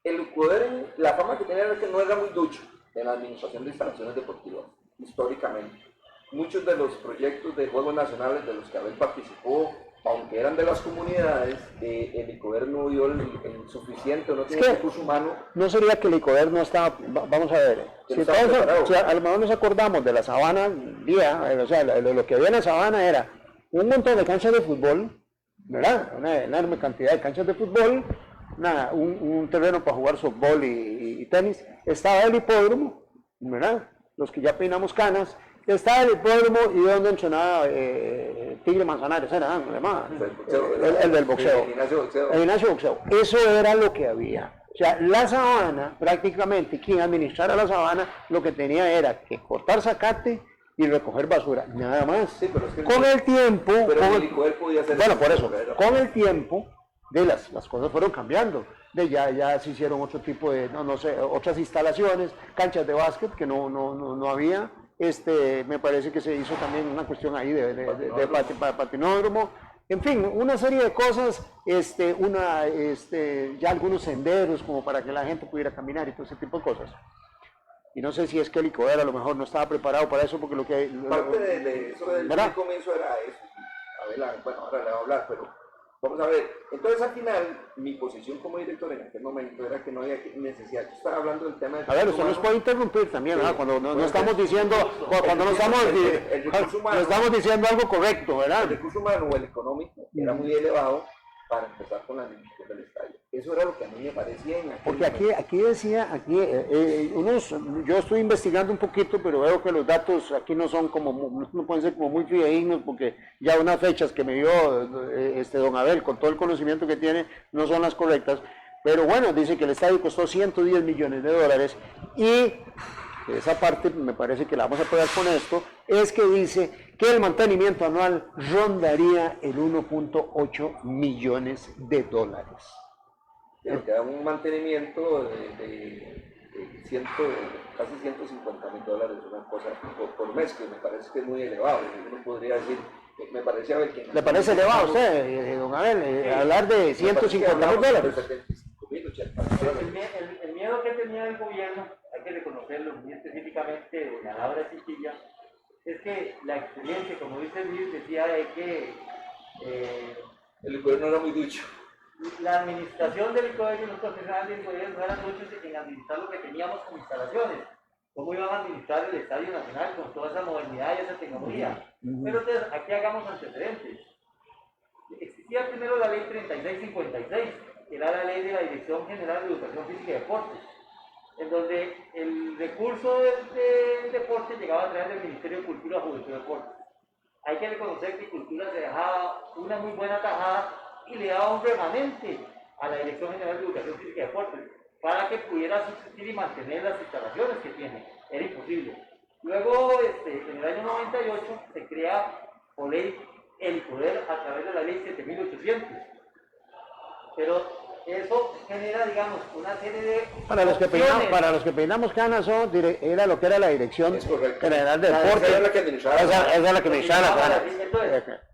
el poder, la fama que tenía era que no era muy ducho en la administración de instalaciones deportivas, históricamente. Muchos de los proyectos de Juegos Nacionales de los que Abel participó, aunque eran de las comunidades, el ICODER no dio el suficiente, no tiene recurso humano. No sería que el ICODER no estaba, vamos a ver, si a lo mejor nos acordamos de la sabana vía, o sea, lo que había en la sabana era un montón de canchas de fútbol, ¿verdad? Una enorme cantidad de canchas de fútbol, un terreno para jugar softball y tenis, estaba el hipódromo, ¿verdad? Los que ya peinamos canas, estaba el hipódromo y donde entrenaba Tigre Manzanares, era el del boxeo. El gimnasio de boxeo. Eso era lo que había. O sea, la sabana, prácticamente, quien administrara la sabana, lo que tenía era que cortar zacate y recoger basura, nada más. Sí, pero es que con el tiempo, con el tiempo, las cosas fueron cambiando. Ya se hicieron otro tipo de, no sé, otras instalaciones, canchas de básquet que no había. Me parece que se hizo también una cuestión ahí de patinódromo. En fin, una serie de cosas, ya algunos senderos como para que la gente pudiera caminar y todo ese tipo de cosas. Y no sé si es que el ICODER a lo mejor no estaba preparado para eso, porque parte de eso del comienzo era eso. Bueno, ahora le voy a hablar, pero vamos a ver. Entonces, al final, mi posición como director en aquel momento era que no había necesidad. Yo estaba hablando del tema del... A ver, usted nos puede interrumpir también, sí, cuando no estamos diciendo, no estamos diciendo algo correcto, ¿verdad? El recurso humano o el económico era muy elevado para empezar con la administración del estadio. Eso era lo que a mí me parecía en aquel Porque aquí decía, yo estoy investigando un poquito, pero veo que los datos aquí no pueden ser como muy fidedignos, porque ya unas fechas que me dio don Abel, con todo el conocimiento que tiene, no son las correctas. Pero bueno, dice que el estadio costó 110 millones de dólares y esa parte me parece que la vamos a pegar con esto, es que dice que el mantenimiento anual rondaría el 1.8 millones de dólares. Pero que da un mantenimiento de casi 150 mil dólares, una cosa por mes, que me parece que es muy elevado. Uno podría decir, me parece a ver que... ¿Le parece elevado a usted, don Abel, hablar de 150 mil dólares? El miedo que tenía el gobierno, hay que reconocerlo muy específicamente en la Laura Chiquilla, es que la experiencia, como dice Luis, decía de que el gobierno era muy ducho. La administración del ICODER y los profesionales del ICODER no eran muchos en administrar lo que teníamos como instalaciones. ¿Cómo iban a administrar el Estadio Nacional con toda esa modernidad y esa tecnología? Pero entonces, aquí hagamos antecedentes. Existía primero la ley 3656, que era la ley de la Dirección General de Educación Física y Deportes, en donde el recurso del deporte llegaba a través del Ministerio de Cultura, Juventud y Deportes. Hay que reconocer que Cultura se dejaba una muy buena tajada y le daba un remanente a la Dirección General de Educación Física y Deportes para que pudiera subsistir y mantener las instalaciones que tiene. Era imposible. Luego, en el año 98, se crea o ley el poder a través de la ley 7800. Pero eso genera, digamos, una serie de para los que peinamos canas era lo que era la Dirección General de Deportes. Esa es la que administraba. Esa es la que administraba la canas.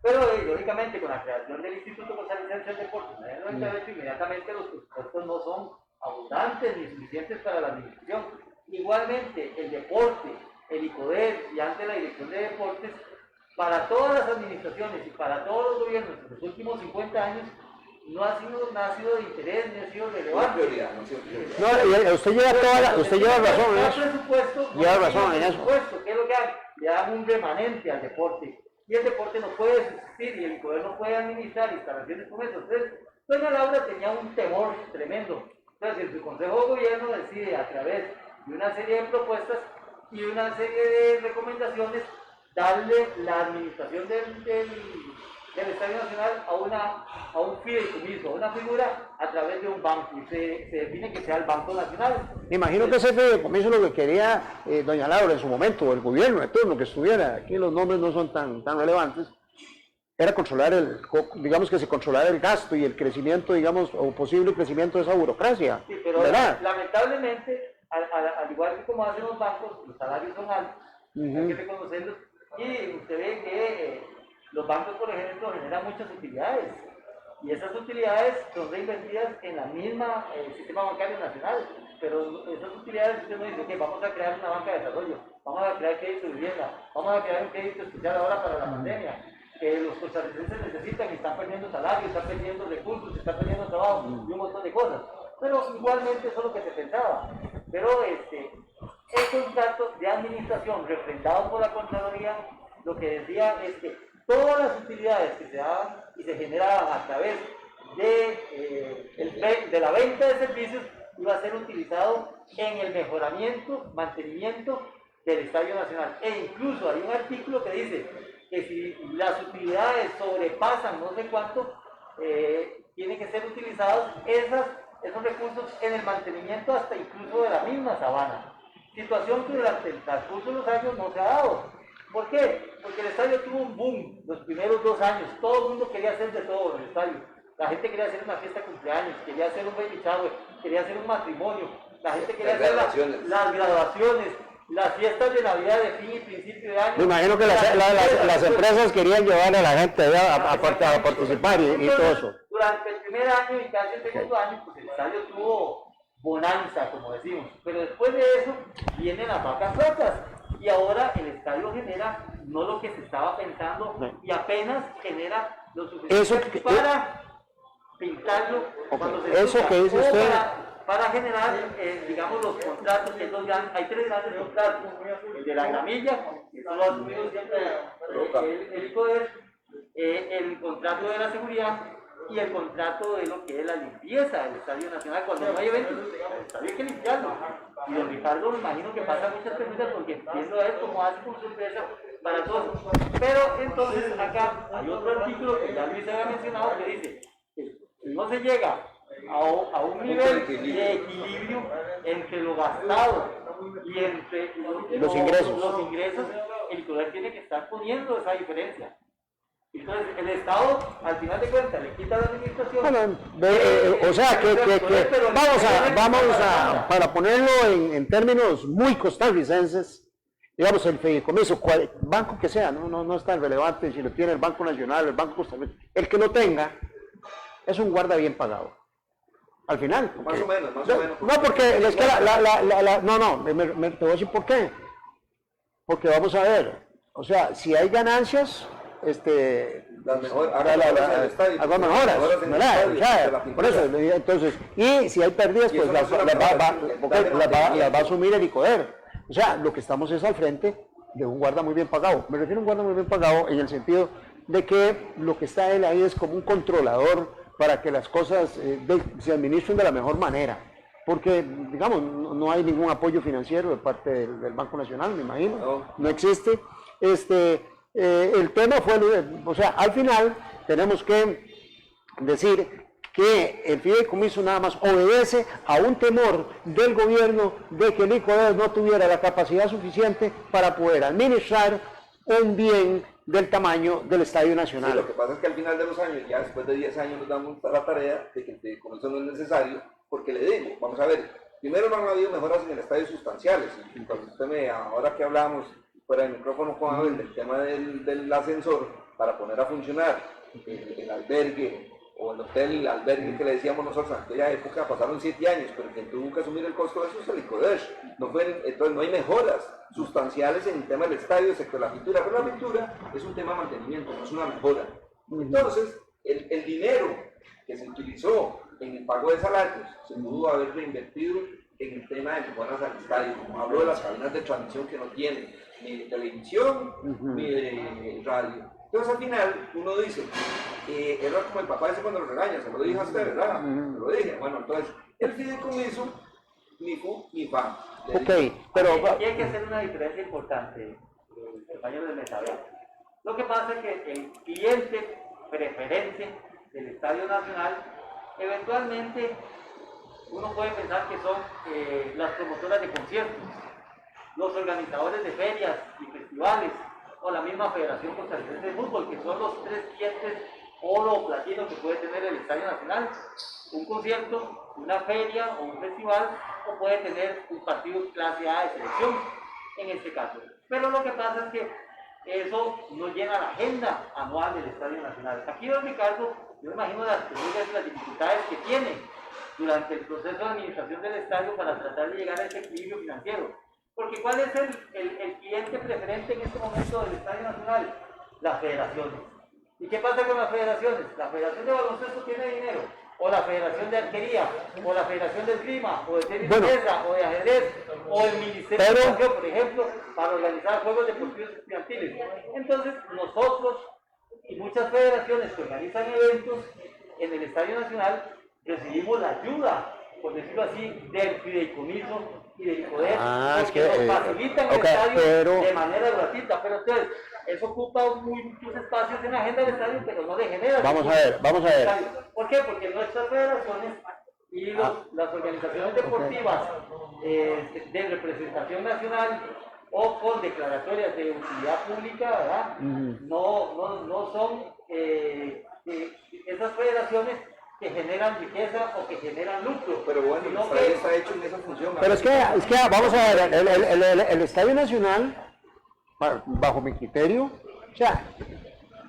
Pero lógicamente con la creación del Instituto Costarricense del Deporte en el 98, inmediatamente los presupuestos no son abundantes ni suficientes para la administración. Igualmente el deporte, el ICODER y antes la Dirección de Deportes, para todas las administraciones y para todos los gobiernos en los últimos 50 años no ha sido de interés, ni ha sido relevante. No, usted lleva razón en eso. Lleva razón en eso. ¿Qué es lo que hay? Le dan un remanente al deporte. Y el deporte no puede subsistir y el poder no puede administrar instalaciones como eso. Entonces, doña Laura tenía un temor tremendo. Entonces, en su Consejo de Gobierno decide a través de una serie de propuestas y una serie de recomendaciones darle la administración del Estadio Nacional a un fideicomiso, a una figura a través de un banco, y se define que sea el Banco Nacional. Me imagino que ese fideicomiso lo que quería doña Laura en su momento, o el gobierno de turno que estuviera, aquí los nombres no son tan relevantes, era controlar digamos que se controlara el gasto y el crecimiento, digamos, o posible crecimiento de esa burocracia. Sí, pero ¿verdad? lamentablemente, al igual que como hacen los bancos, los salarios son altos, hay que reconocerlos, y usted ve que los bancos, por ejemplo, generan muchas utilidades, y esas utilidades son reinvertidas en la misma sistema bancario nacional, pero esas utilidades usted no dice que vamos a crear una banca de desarrollo, vamos a crear crédito de vivienda, vamos a crear un crédito especial ahora para la pandemia, que los costarricenses necesitan y están perdiendo salarios, están perdiendo recursos, están perdiendo trabajo y un montón de cosas. Pero igualmente eso es lo que se pensaba. Pero el contrato de administración refrendado por la Contraloría lo que decía es que todas las utilidades que se daban y se generaban a través de la venta de servicios iba a ser utilizado en el mejoramiento, mantenimiento del Estadio Nacional. E incluso hay un artículo que dice que si las utilidades sobrepasan no sé cuánto, tienen que ser utilizados esos recursos en el mantenimiento hasta incluso de la misma sabana. Situación que durante el transcurso de los años no se ha dado. ¿Por qué? Porque el estadio tuvo un boom los primeros 2 años. Todo el mundo quería hacer de todo en el estadio. La gente quería hacer una fiesta de cumpleaños, quería hacer un baby shower, quería hacer un matrimonio. La gente quería hacer las graduaciones, las fiestas de Navidad de fin y principio de año. Me imagino que las empresas querían llevar a la gente a participar y todo eso. Durante el primer año y casi el segundo año, pues el estadio tuvo bonanza, como decimos. Pero después de eso vienen las vacas flacas. Y ahora el estadio genera no lo que se estaba pensando y apenas genera lo suficiente para pintarlo cuando se eso que dice usted para generar digamos los contratos que hay 3 grandes contratos, el de la gramilla, que eso lo ha asumido siempre el ICODER, el contrato de la seguridad y el contrato de lo que es la limpieza del Estadio Nacional. Cuando no hay eventos, el estadio hay que limpiarlo. Y don Ricardo me imagino que pasa muchas preguntas porque entiendo a él cómo hace con su empresa para todo. Pero entonces acá hay otro artículo que ya Luis había mencionado que dice que no se llega a un nivel de equilibrio entre lo gastado y entre los ingresos, el poder tiene que estar poniendo esa diferencia. Entonces, el Estado, al final de cuentas, le quita la administración. Bueno, o sea, vamos a, para ponerlo en términos muy costarricenses, digamos, el fideicomiso, banco que sea, no es tan relevante si lo tiene el Banco Nacional, el Banco Costarricense, el que lo tenga, es un guarda bien pagado. Al final. Más o menos. No, porque es que te voy a decir por qué. Porque vamos a ver, o sea, si hay ganancias, las mejoras, por eso, entonces, y si hay pérdidas, pues las va a asumir el ICODER. O sea, lo que estamos es al frente de un guarda muy bien pagado. Me refiero a un guarda muy bien pagado en el sentido de que lo que está él ahí es como un controlador para que las cosas se administren de la mejor manera. Porque, digamos, no hay ningún apoyo financiero de parte del Banco Nacional, me imagino, no existe. El tema fue, o sea, al final tenemos que decir que el fideicomiso nada más obedece a un temor del gobierno de que el ICODER no tuviera la capacidad suficiente para poder administrar un bien del tamaño del Estadio Sí, Nacional. lo que pasa es que al final de los años, ya después de 10 años, nos damos la tarea de que el fideicomiso no es necesario, porque le digo, vamos a ver, primero no han habido mejoras en el estadio sustanciales, y cuando ahora que hablamos fuera del micrófono con Abel del tema del ascensor, para poner a funcionar el albergue, o el hotel albergue que le decíamos nosotros en aquella época, pasaron 7 años, pero quien tuvo que asumir el costo de eso es el ICODESH. Entonces no hay mejoras sustanciales en el tema del estadio, excepto la pintura, pero la pintura es un tema de mantenimiento, no es una mejora. Entonces, el dinero que se utilizó en el pago de salarios se pudo haber reinvertido en el tema de mejoras al estadio, como hablo de las cabinas de transmisión que no tienen, ni de televisión, ni de radio. Entonces al final uno dice, era como el papá ese cuando lo regaña, se lo dije a usted, ¿verdad? Se lo dije. Bueno, entonces, el fideicomiso, ni fu ni fa. Ok, pero... Aquí hay que hacer una diferencia importante, compañeros del Metaverso. Lo que pasa es que el cliente preferente del Estadio Nacional, eventualmente uno puede pensar que son las promotoras de conciertos, los organizadores de ferias y festivales, o la misma Federación Costarricense de Fútbol, que son los 3 clientes oro o platino que puede tener el Estadio Nacional: un concierto, una feria o un festival, o puede tener un partido clase A de selección, en este caso. Pero lo que pasa es que eso no llena la agenda anual del Estadio Nacional. Aquí, don Ricardo, yo me imagino las dificultades que tiene durante el proceso de administración del estadio para tratar de llegar a ese equilibrio financiero. Porque ¿cuál es el cliente preferente en este momento del Estadio Nacional? Las federaciones. ¿Y qué pasa con las federaciones? La Federación de Baloncesto tiene dinero, o la Federación de Arquería, o la Federación de Esgrima, o de tenis de mesa, o de ajedrez, o el Ministerio de Educación, por ejemplo, para organizar juegos deportivos estudiantiles. Entonces, nosotros y muchas federaciones que organizan eventos en el Estadio Nacional recibimos la ayuda, por decirlo así, del fideicomiso y del ICODESH, porque nos facilitan el estadio de manera gratuita. Pero entonces, eso ocupa muchos espacios en la agenda del estadio, pero no le genera. Vamos a ver. ¿Por qué? Porque nuestras federaciones y las organizaciones deportivas de representación nacional o con declaratorias de utilidad pública, ¿verdad? No son esas federaciones que generan riqueza o que generan lucro. Pero bueno, el estadio está hecho en esa función. Pero es que vamos a ver, el Estadio Nacional, bajo mi criterio, o sea,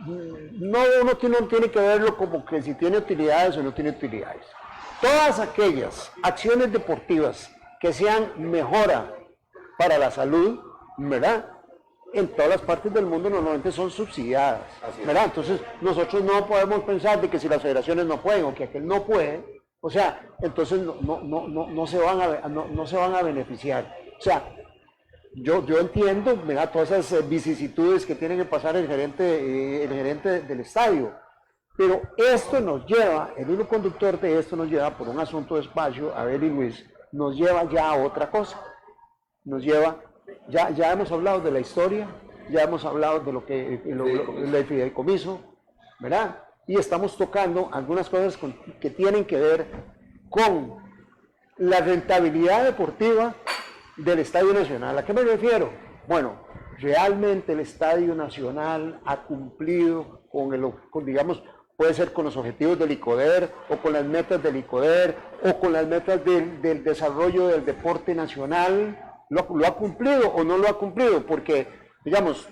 uno tiene que verlo como que si tiene utilidades o no tiene utilidades. Todas aquellas acciones deportivas que sean mejora para la salud, ¿verdad?, en todas las partes del mundo normalmente son subsidiadas, ¿verdad? Entonces nosotros no podemos pensar de que si las federaciones no pueden o que aquel no puede, o sea, entonces no se van a beneficiar. O sea, yo entiendo, ¿verdad?, todas esas vicisitudes que tiene que pasar el gerente del estadio, pero esto nos lleva, el hilo conductor de esto nos lleva, por un asunto de espacio, Abel y Luis, nos lleva ya a otra cosa. Nos lleva, ya hemos hablado de la historia, ya hemos hablado de lo que el fideicomiso, ¿verdad? Y estamos tocando algunas cosas que tienen que ver con la rentabilidad deportiva del Estadio Nacional. ¿A qué me refiero? Bueno, realmente el Estadio Nacional ha cumplido con digamos, puede ser con los objetivos del ICODER, o con las metas del ICODER, o con las metas del desarrollo del deporte nacional. ¿Lo ha cumplido o no lo ha cumplido? Porque, digamos,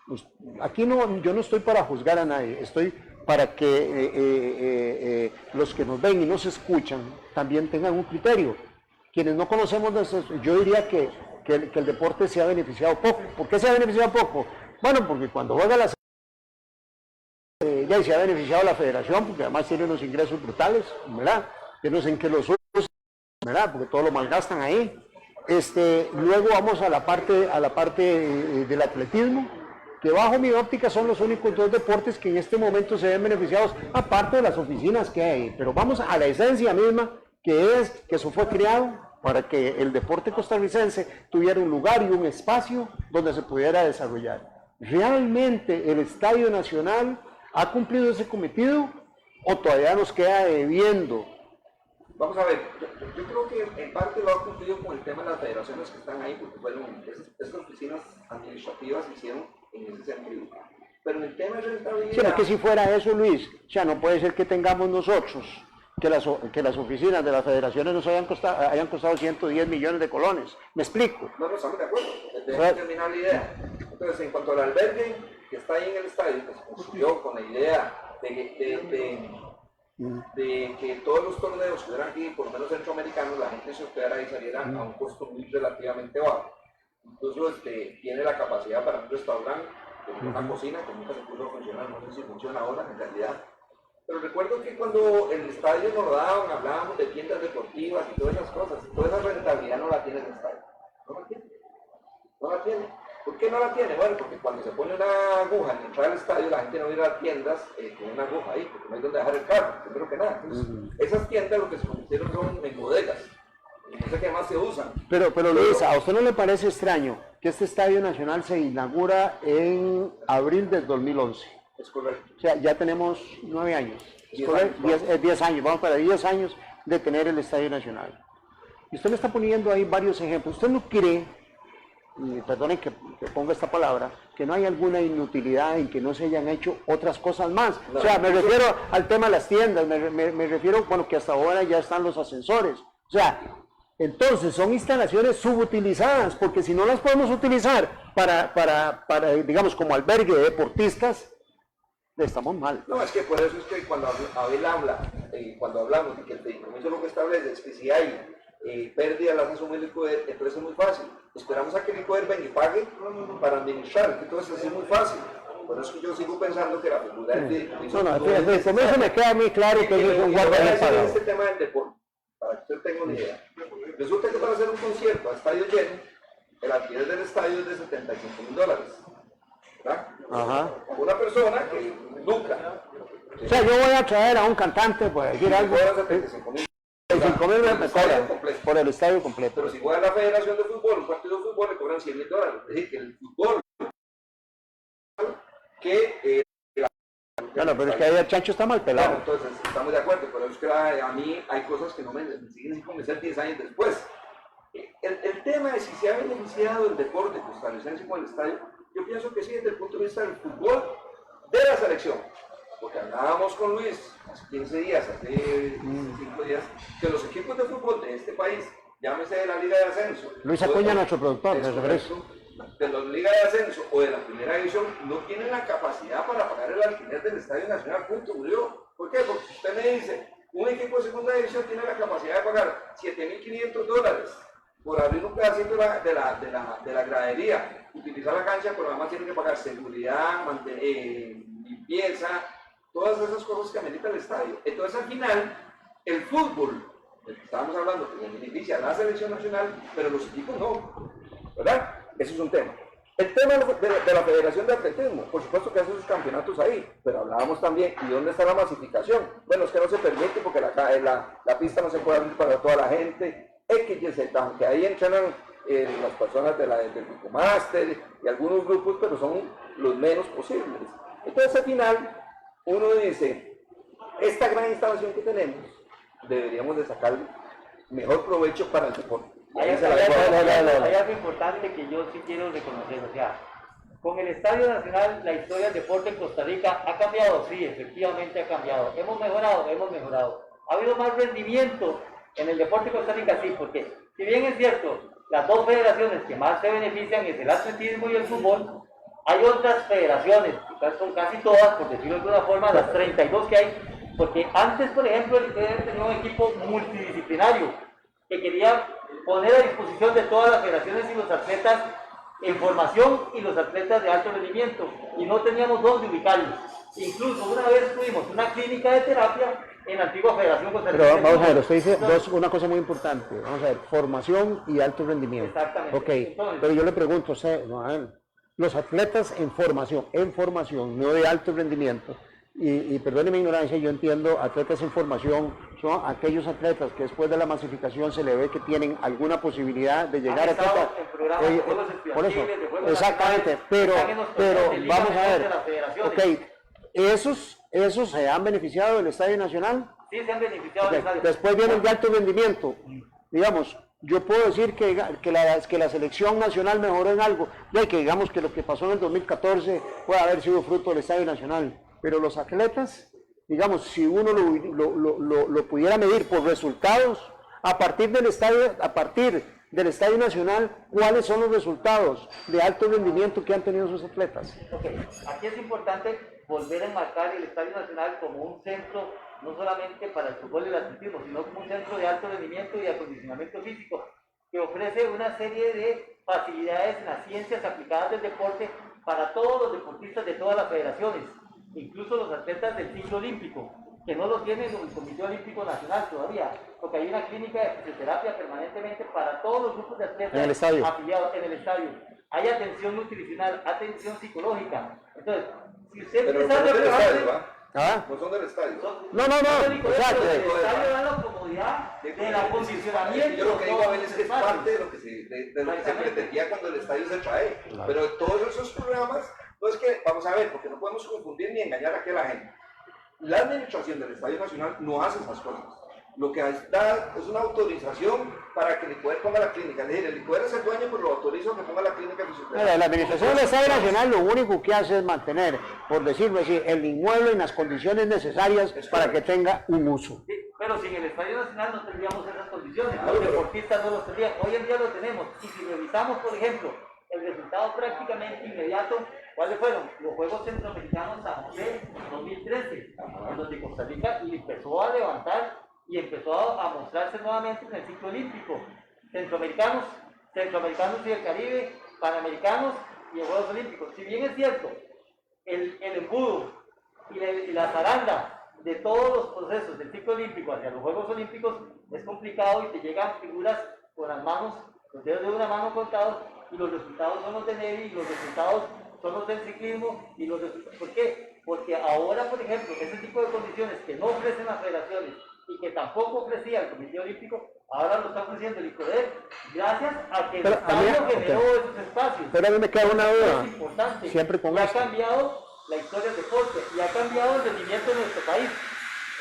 pues, aquí yo no estoy para juzgar a nadie, estoy para que los que nos ven y nos escuchan también tengan un criterio. Quienes no conocemos de eso, yo diría que el deporte se ha beneficiado poco. ¿Por qué se ha beneficiado poco? Bueno, porque cuando juega la ya se ha beneficiado la federación, porque además tiene unos ingresos brutales, ¿verdad? Yo no sé en qué los usan, ¿verdad? Porque todo lo malgastan ahí. Luego vamos a la parte del atletismo, que bajo mi óptica son los únicos 2 deportes que en este momento se ven beneficiados, aparte de las oficinas que hay. Pero vamos a la esencia misma, que es que eso fue creado para que el deporte costarricense tuviera un lugar y un espacio donde se pudiera desarrollar. ¿Realmente el Estadio Nacional ha cumplido ese cometido o todavía nos queda debiendo? Vamos a ver, yo creo que en parte lo ha cumplido con el tema de las federaciones que están ahí, porque fueron esas oficinas administrativas se hicieron en ese sentido. Pero el tema de rentabilidad... Sí, es que si fuera eso, Luis, o sea, no puede ser que tengamos nosotros, que las oficinas de las federaciones nos hayan costado 110 millones de colones. ¿Me explico? No, estamos de acuerdo. Déjame terminar la idea. Entonces, en cuanto al albergue que está ahí en el estadio, que se construyó con la idea de que todos los torneos que hubieran aquí, por lo menos centroamericanos, la gente se hospedara y saliera a un costo muy relativamente bajo. Incluso tiene la capacidad para un restaurante, con una cocina que nunca se pudo funcionar, no sé si funciona ahora en realidad. Pero recuerdo que cuando el estadio nos daban, hablábamos de tiendas deportivas y todas esas cosas, toda esa rentabilidad no la tiene el estadio. No la tiene. No la tiene. ¿Por qué no la tiene? Bueno, porque cuando se pone una aguja en entrar al estadio, la gente no va a ir a tiendas con una aguja ahí, porque no hay donde dejar el carro, primero que nada. Entonces, esas tiendas lo que se convirtieron son en bodegas. No sé qué más se usan. Pero Luis, ¿a usted no le parece extraño que este Estadio Nacional se inaugura en abril del 2011? Es correcto. O sea, ya tenemos 9 años. 10 años, vamos para 10 años de tener el Estadio Nacional. Y usted me está poniendo ahí varios ejemplos. ¿Usted no cree, y perdonen que ponga esta palabra, que no hay alguna inutilidad en que no se hayan hecho otras cosas más? No, o sea, me refiero al tema de las tiendas, me refiero, bueno, que hasta ahora ya están los ascensores. O sea, entonces son instalaciones subutilizadas, porque si no las podemos utilizar para digamos, como albergue de deportistas, estamos mal. No, es que por eso es que cuando Abel habla, cuando hablamos de que el fideicomiso lo que establece es que si hay pérdida las asume el ICODER, entonces es muy fácil. Esperamos a que el ICODER venga y pague para administrar, entonces es muy fácil. Por eso es que yo sigo pensando que la figura del fideicomiso... No, el fideicomiso me queda muy claro que es un guardaespaldas. Este tema del deporte, para que usted tenga una idea. Resulta que para hacer un concierto a estadio lleno, el alquiler del estadio es de $75,000. ¿Verdad? Ajá. Una persona que lucra. O sea, yo voy a traer a un cantante, pues decir algo. 75,000 me cobran por el estadio completo. Pero si juega la Federación de Fútbol, un partido de fútbol le cobran $100,000. Es decir, que el fútbol que bueno, pero es que ahí el chancho está mal pelado. Claro, entonces estamos de acuerdo, pero es que a mí hay cosas que no me siguen sin convencer 10 años después. El tema de si se ha beneficiado el deporte costarricense con el estadio, yo pienso que sí, desde el punto de vista del fútbol de la selección. Porque hablábamos con Luis hace 15 días, hace 5 días, que los equipos de fútbol de este país, llámese de la Liga de Ascenso. Luis Acuña, nuestro productor, de la Liga de Ascenso o de la Primera División, no tienen la capacidad para pagar el alquiler del Estadio Nacional, punto, Julio. ¿Por qué? Porque usted me dice, un equipo de segunda división tiene la capacidad de pagar $7,500 por abrir un pedacito de la gradería, utilizar la cancha, pero además tiene que pagar seguridad, limpieza, todas esas cosas que amerita el estadio. Entonces al final, el fútbol, del que estábamos hablando, que beneficia a la selección nacional, pero los equipos no, ¿verdad? Eso es un tema. El tema de la Federación de Atletismo, por supuesto que hace sus campeonatos ahí, pero hablábamos también, ¿y dónde está la masificación? Bueno, es que no se permite porque la pista no se puede abrir para toda la gente, X y Z, aunque ahí entrenan las personas del Picomaster y algunos grupos, pero son los menos posibles. Entonces al final, uno dice, esta gran instalación que tenemos, deberíamos de sacar mejor provecho para el deporte. Hay algo importante que yo sí quiero reconocer, o sea, con el Estadio Nacional la historia del deporte en Costa Rica ha cambiado, sí, efectivamente ha cambiado. Hemos mejorado. Ha habido más rendimiento en el deporte de Costa Rica, sí, porque si bien es cierto, las dos federaciones que más se benefician es el atletismo y el fútbol, hay otras federaciones, son casi todas, por decirlo de alguna forma, las 32 que hay, porque antes, por ejemplo, el ICEDER tenía un equipo multidisciplinario que quería poner a disposición de todas las federaciones y los atletas en formación y los atletas de alto rendimiento, y no teníamos dónde ubicarlos. Incluso una vez tuvimos una clínica de terapia en la antigua Federación Costarricense. Pero vamos a ver, usted dice una cosa muy importante, vamos a ver, formación y alto rendimiento. Exactamente. Ok, entonces, pero yo le pregunto, los atletas en formación, no de alto rendimiento, y perdone mi ignorancia, yo entiendo, atletas en formación son aquellos atletas que después de la masificación se le ve que tienen alguna posibilidad de llegar a atleta. Por eso, exactamente, pero vamos a ver, ok, esos se han beneficiado del Estadio Nacional. Sí, se han beneficiado del Estadio. Después vienen de alto rendimiento, digamos, yo puedo decir que la selección nacional mejoró en algo, ya que digamos que lo que pasó en el 2014 puede haber sido fruto del Estadio Nacional, pero los atletas, digamos, si uno lo pudiera medir por resultados, a partir del Estadio Nacional, ¿cuáles son los resultados de alto rendimiento que han tenido sus atletas? Okay. Aquí es importante volver a enmarcar el Estadio Nacional como un centro, no solamente para el fútbol y el atletismo, sino como un centro de alto rendimiento y acondicionamiento físico, que ofrece una serie de facilidades en las ciencias aplicadas del deporte para todos los deportistas de todas las federaciones, incluso los atletas del ciclo olímpico, que no lo tiene el Comité Olímpico Nacional todavía, porque hay una clínica de fisioterapia permanentemente para todos los grupos de atletas en el estadio. afiliados en el estadio. Hay atención nutricional, atención psicológica. Entonces, si usted pero empieza a estadio, ¿Ah? no son del estadio. No. Exacto. El estadio da la comodidad del acondicionamiento. Yo lo que digo a ver es que es parte de lo que se pretendía cuando el estadio se trae. Claro. Pero todos esos programas, no es que, vamos a ver, porque no podemos confundir ni engañar aquí a la gente. La administración del Estadio Nacional no hace esas cosas. Lo que da es una autorización para que el ICOER ponga la clínica. Es decir, el ICOER es el dueño, pero lo autoriza que ponga la clínica fisioterapia. La administración del Estadio Nacional lo único que hace es mantener, por decirlo así, el inmueble en las condiciones necesarias para que tenga un uso. Sí, pero sin el Estadio Nacional no tendríamos esas condiciones. Los deportistas no los tendrían. Hoy en día lo tenemos. Y si revisamos, por ejemplo, el resultado prácticamente inmediato, ¿cuáles fueron? Los Juegos Centroamericanos San José 2013, en donde Costa Rica empezó a levantar y empezó a mostrarse nuevamente en el ciclo olímpico. Centroamericanos y el Caribe, Panamericanos y los Juegos Olímpicos. Si bien es cierto, el embudo y la zaranda de todos los procesos del ciclo olímpico hacia los Juegos Olímpicos es complicado y te llegan figuras con las manos, los dedos de una mano contados, y los resultados son los de Neri, y los resultados son los del ciclismo, y los resultados. ¿Por qué? Porque ahora, por ejemplo, ese tipo de condiciones que no ofrecen las federaciones y que tampoco ofrecía el Comité Olímpico, ahora lo está ofreciendo el ICODER, gracias a que el Estado generó esos espacios. Pero a mí me queda una duda, es importante, siempre con esto. Ha cambiado la historia del deporte y ha cambiado el rendimiento de nuestro país.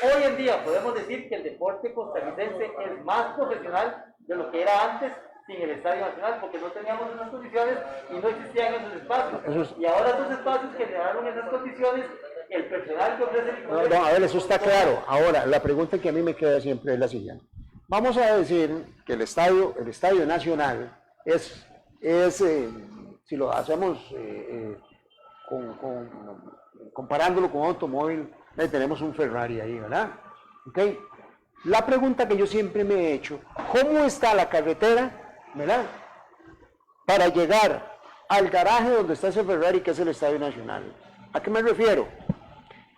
Hoy en día podemos decir que el deporte costarricense es más profesional de lo que era antes sin el Estadio Nacional, porque no teníamos esas condiciones y no existían esos espacios. Y ahora esos espacios generaron esas condiciones, el personal que ofrece el ICODER. No, a ver, eso está claro. Ahora, la pregunta que a mí me queda siempre es la siguiente. Vamos a decir que el Estadio Nacional es si lo hacemos comparándolo con un automóvil, tenemos un Ferrari ahí, ¿verdad? ¿Okay? La pregunta que yo siempre me he hecho, ¿cómo está la carretera, ¿verdad?, para llegar al garaje donde está ese Ferrari, que es el Estadio Nacional? ¿A qué me refiero?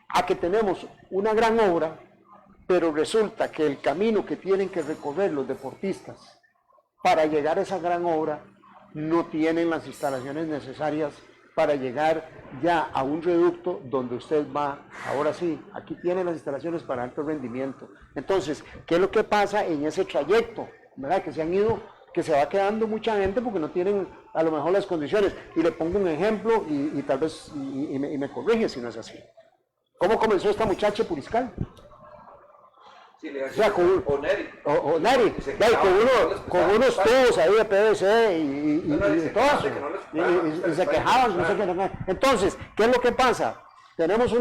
A que tenemos una gran obra, pero resulta que el camino que tienen que recorrer los deportistas para llegar a esa gran obra no tienen las instalaciones necesarias para llegar ya a un reducto donde usted va, ahora sí, aquí tiene las instalaciones para alto rendimiento. Entonces, ¿qué es lo que pasa en ese trayecto? ¿Verdad? Que se han ido, que se va quedando mucha gente porque no tienen a lo mejor las condiciones. Y le pongo un ejemplo y tal vez, y me corrige si no es así. ¿Cómo comenzó esta muchacha Puriscal? Sí, le o sea, con Neri. Con unos tubos ahí de PVC y todo eso. Y se quejaban, no sé qué. Entonces, ¿qué es lo que pasa? Tenemos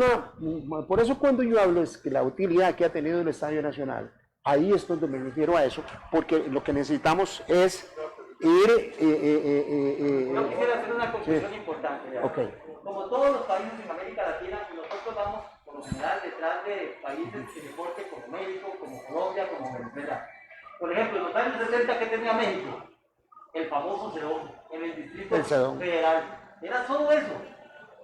por eso cuando yo hablo es que la utilidad que ha tenido el Estadio Nacional, ahí es donde me refiero a eso, porque lo que necesitamos es ir... Yo quisiera hacer una conclusión importante. Okay. Como todos los países en América Latina, nosotros vamos por lo general detrás de países de deporte como México, como Colombia, como Venezuela. Por ejemplo, en los años 60 que tenía México, el famoso CEDOM, en el Distrito Federal, era solo eso.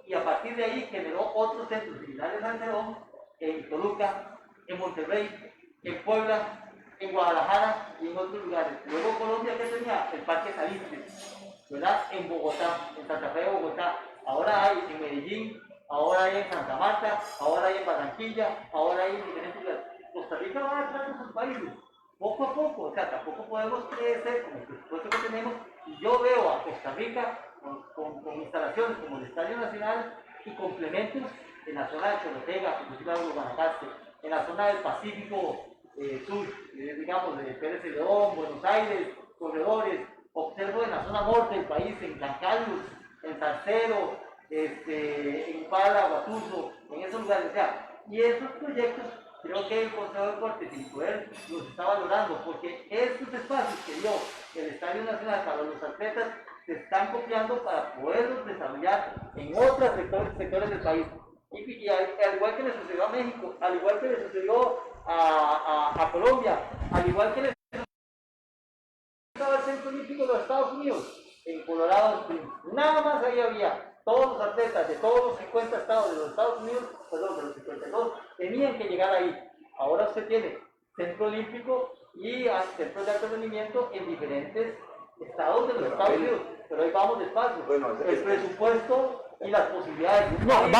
Y a partir de ahí generó otros centros similares al CEDOM, en Toluca, en Monterrey, en Puebla, en Guadalajara y en otros lugares. Luego Colombia, ¿qué tenía? El Parque Salitre, ¿verdad? En Bogotá, en Santa Fe de Bogotá. Ahora hay en Medellín, ahora hay en Santa Marta, ahora hay en Barranquilla, ahora hay en diferentes lugares. Costa Rica va detrás de sus países, poco a poco, o sea, tampoco podemos crecer con el presupuesto que tenemos. Y yo veo a Costa Rica con instalaciones como el Estadio Nacional y complementos en la zona de Chorotega, como decía Guanacaste, en la zona del Pacífico Sur, digamos, de Pérez Celedón, Buenos Aires, corredores, observo en la zona norte del país, en San Carlos, en Salcedo, en Pala, Guatuso, en esos lugares, o sea, y esos proyectos creo que el Consejo de Deportes sin poder los está valorando, porque estos espacios que dio el Estadio Nacional para los atletas se están copiando para poderlos desarrollar en otros sectores del país. Y al igual que le sucedió a México, al igual que le sucedió a Colombia, al igual que le sucedió al Centro Olímpico de los Estados Unidos, en Colorado Springs. Nada más ahí había. Todos los atletas de todos los 50 estados de los Estados Unidos, perdón, de los 52, tenían que llegar ahí. Ahora usted tiene Centro Olímpico y centros de alto rendimiento en diferentes estados de los Estados Unidos. Pero ahí vamos despacio. Bueno, el presupuesto y las posibilidades. No, no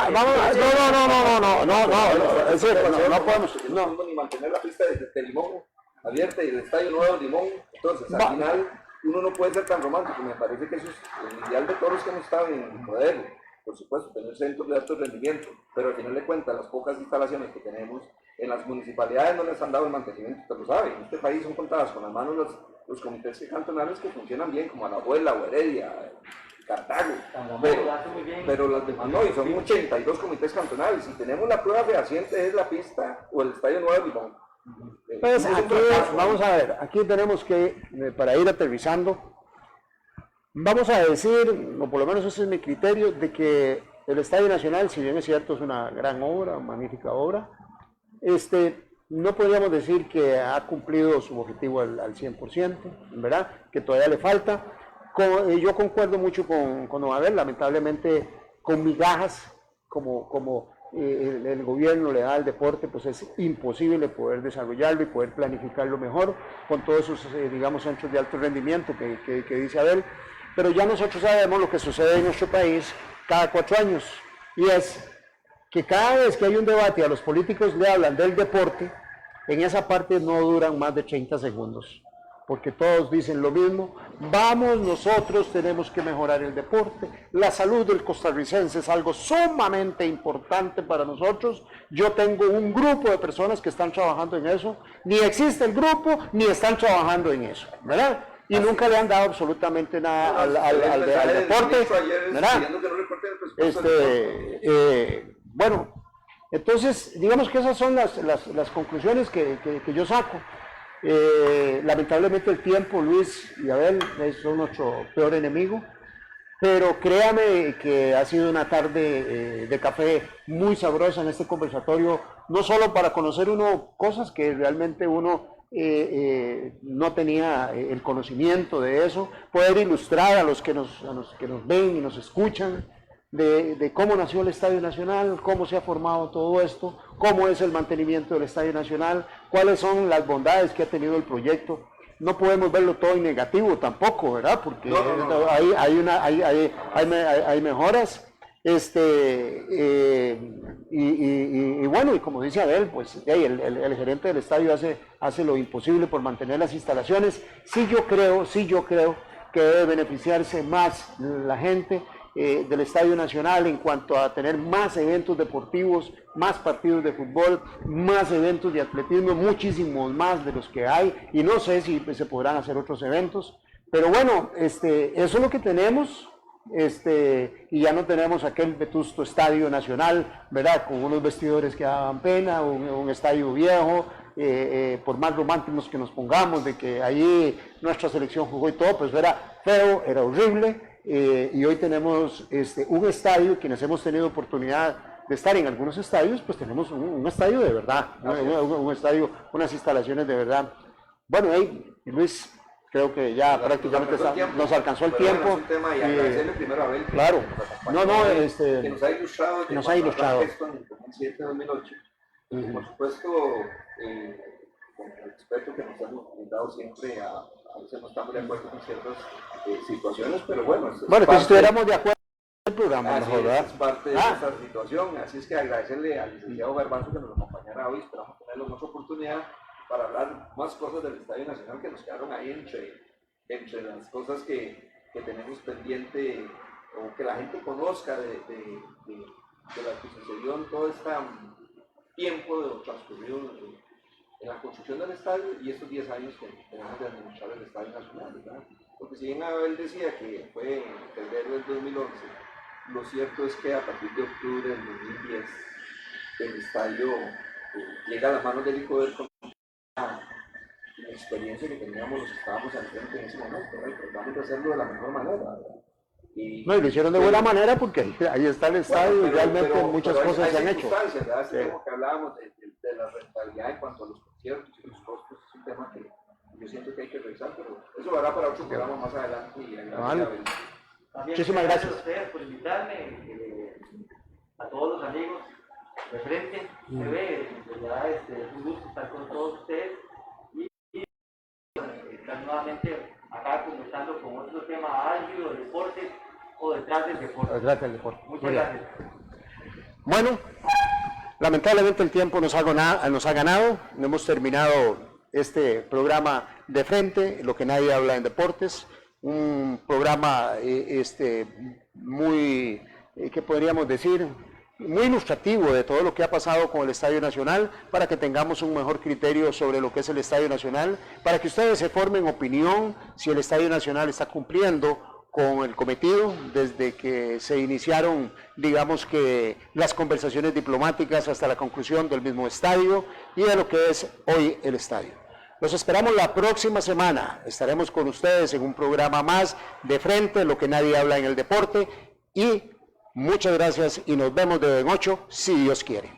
podemos. No, ni mantener la pista de Limón abierta y el estadio nuevo de Limón. Entonces, al final, uno no puede ser tan romántico. Me parece que eso es el ideal de todos los que hemos estado en el modelo. Por supuesto, tener centros de alto rendimiento, pero al final de cuentas, las pocas instalaciones que tenemos en las municipalidades no les han dado el mantenimiento, usted lo sabe. En este país son contadas con las manos los comités cantonales que funcionan bien, como Alajuela o Heredia, Cartago, pero las demás no, y son 82 comités cantonales, y tenemos la prueba fehaciente es la pista o el estadio Nuevo de Limón. Pues aquí, vamos a ver, aquí tenemos que, para ir aterrizando, vamos a decir, o por lo menos ese es mi criterio, de que el Estadio Nacional, si bien es cierto, es una gran obra, magnífica obra, no podríamos decir que ha cumplido su objetivo al 100%, ¿verdad? Que todavía le falta. Yo concuerdo mucho con don Abel, lamentablemente con migajas, como el gobierno le da al deporte, pues es imposible poder desarrollarlo y poder planificarlo mejor con todos esos, digamos, centros de alto rendimiento que dice Abel. Pero ya nosotros sabemos lo que sucede en nuestro país cada 4 años, y es que cada vez que hay un debate y a los políticos le hablan del deporte, en esa parte no duran más de 30 segundos, porque todos dicen lo mismo: vamos, nosotros tenemos que mejorar el deporte, la salud del costarricense es algo sumamente importante para nosotros, yo tengo un grupo de personas que están trabajando en eso, ni existe el grupo, ni están trabajando en eso, ¿verdad? Y así nunca le han dado absolutamente nada al deporte, ¿verdad? Bueno, entonces, digamos que esas son las conclusiones que yo saco. Lamentablemente el tiempo, Luis y Abel, son nuestro peor enemigo, pero créame que ha sido una tarde de café muy sabrosa en este conversatorio, no solo para conocer uno cosas que realmente uno no tenía el conocimiento de eso, poder ilustrar a los que nos ven y nos escuchan de cómo nació el Estadio Nacional, cómo se ha formado todo esto, cómo es el mantenimiento del Estadio Nacional, cuáles son las bondades que ha tenido el proyecto. No podemos verlo todo en negativo tampoco, ¿verdad? Porque hay mejoras. Y bueno, y como dice Abel, pues el gerente del estadio hace lo imposible por mantener las instalaciones. Sí yo creo que debe beneficiarse más la gente del Estadio Nacional en cuanto a tener más eventos deportivos, más partidos de fútbol, más eventos de atletismo, muchísimos más de los que hay, y no sé si se podrán hacer otros eventos, pero bueno, eso es lo que tenemos. Y ya no tenemos aquel vetusto Estadio Nacional, ¿verdad? Con unos vestidores que daban pena, un estadio viejo, por más románticos que nos pongamos, de que allí nuestra selección jugó y todo, pues era feo, era horrible, y hoy tenemos un estadio, quienes hemos tenido oportunidad de estar en algunos estadios, pues tenemos un estadio de verdad, un estadio, unas instalaciones de verdad. Bueno, Luis, creo que ya prácticamente nos alcanzó el tiempo. Un tema y agradecerle primero a Abel, claro, que nos ha ilustrado, que nos ha ilustrado. Esto en el 2007-2008. Y por supuesto, con el respeto que nos hemos brindado siempre, a veces no estamos de acuerdo con ciertas situaciones, pero bueno. Bueno, que si estuviéramos de acuerdo con el programa, mejor, ¿verdad? Es parte de esta situación, así es que agradecerle al licenciado Garbanzo que nos acompañara hoy, esperamos tenerlo en otra oportunidad para hablar más cosas del Estadio Nacional que nos quedaron ahí entre las cosas que tenemos pendiente, o que la gente conozca de lo que sucedió en todo este tiempo de transcurrido en la construcción del estadio y estos 10 años que tenemos de administrar el Estadio Nacional, ¿verdad? Porque si bien Abel decía que fue en febrero del 2011, lo cierto es que a partir de octubre del 2010 el estadio llega a las manos del ICODER con la experiencia que teníamos los que estábamos al frente en ese momento, ¿verdad? Y tratamos de hacerlo de la mejor manera, ¿verdad? No, y lo hicieron de buena manera porque ahí está el estadio, bueno, y realmente muchas cosas se han hecho. ¿verdad? Ese Sí. tema que hablábamos de la rentabilidad en cuanto a los conciertos y los costos es un tema que yo siento que hay que revisar, pero eso lo hará para otro programa más adelante. Y Vale. Muchísimas gracias a ustedes por invitarme, a todos los amigos de frente. De verdad, es un gusto estar con todos ustedes y estar nuevamente acá conversando con otro tema álgido, deportes o detrás del deporte. Detrás del deporte. Muchas gracias. Bueno, lamentablemente el tiempo nos ha ganado, no hemos terminado este programa de frente, lo que nadie habla en deportes, un programa muy, ¿qué podríamos decir? Muy ilustrativo de todo lo que ha pasado con el Estadio Nacional, para que tengamos un mejor criterio sobre lo que es el Estadio Nacional, para que ustedes se formen opinión si el Estadio Nacional está cumpliendo con el cometido desde que se iniciaron, digamos que las conversaciones diplomáticas hasta la conclusión del mismo estadio y de lo que es hoy el estadio. Los esperamos la próxima semana, estaremos con ustedes en un programa más de frente, lo que nadie habla en el deporte, y muchas gracias y nos vemos de 8 si Dios quiere.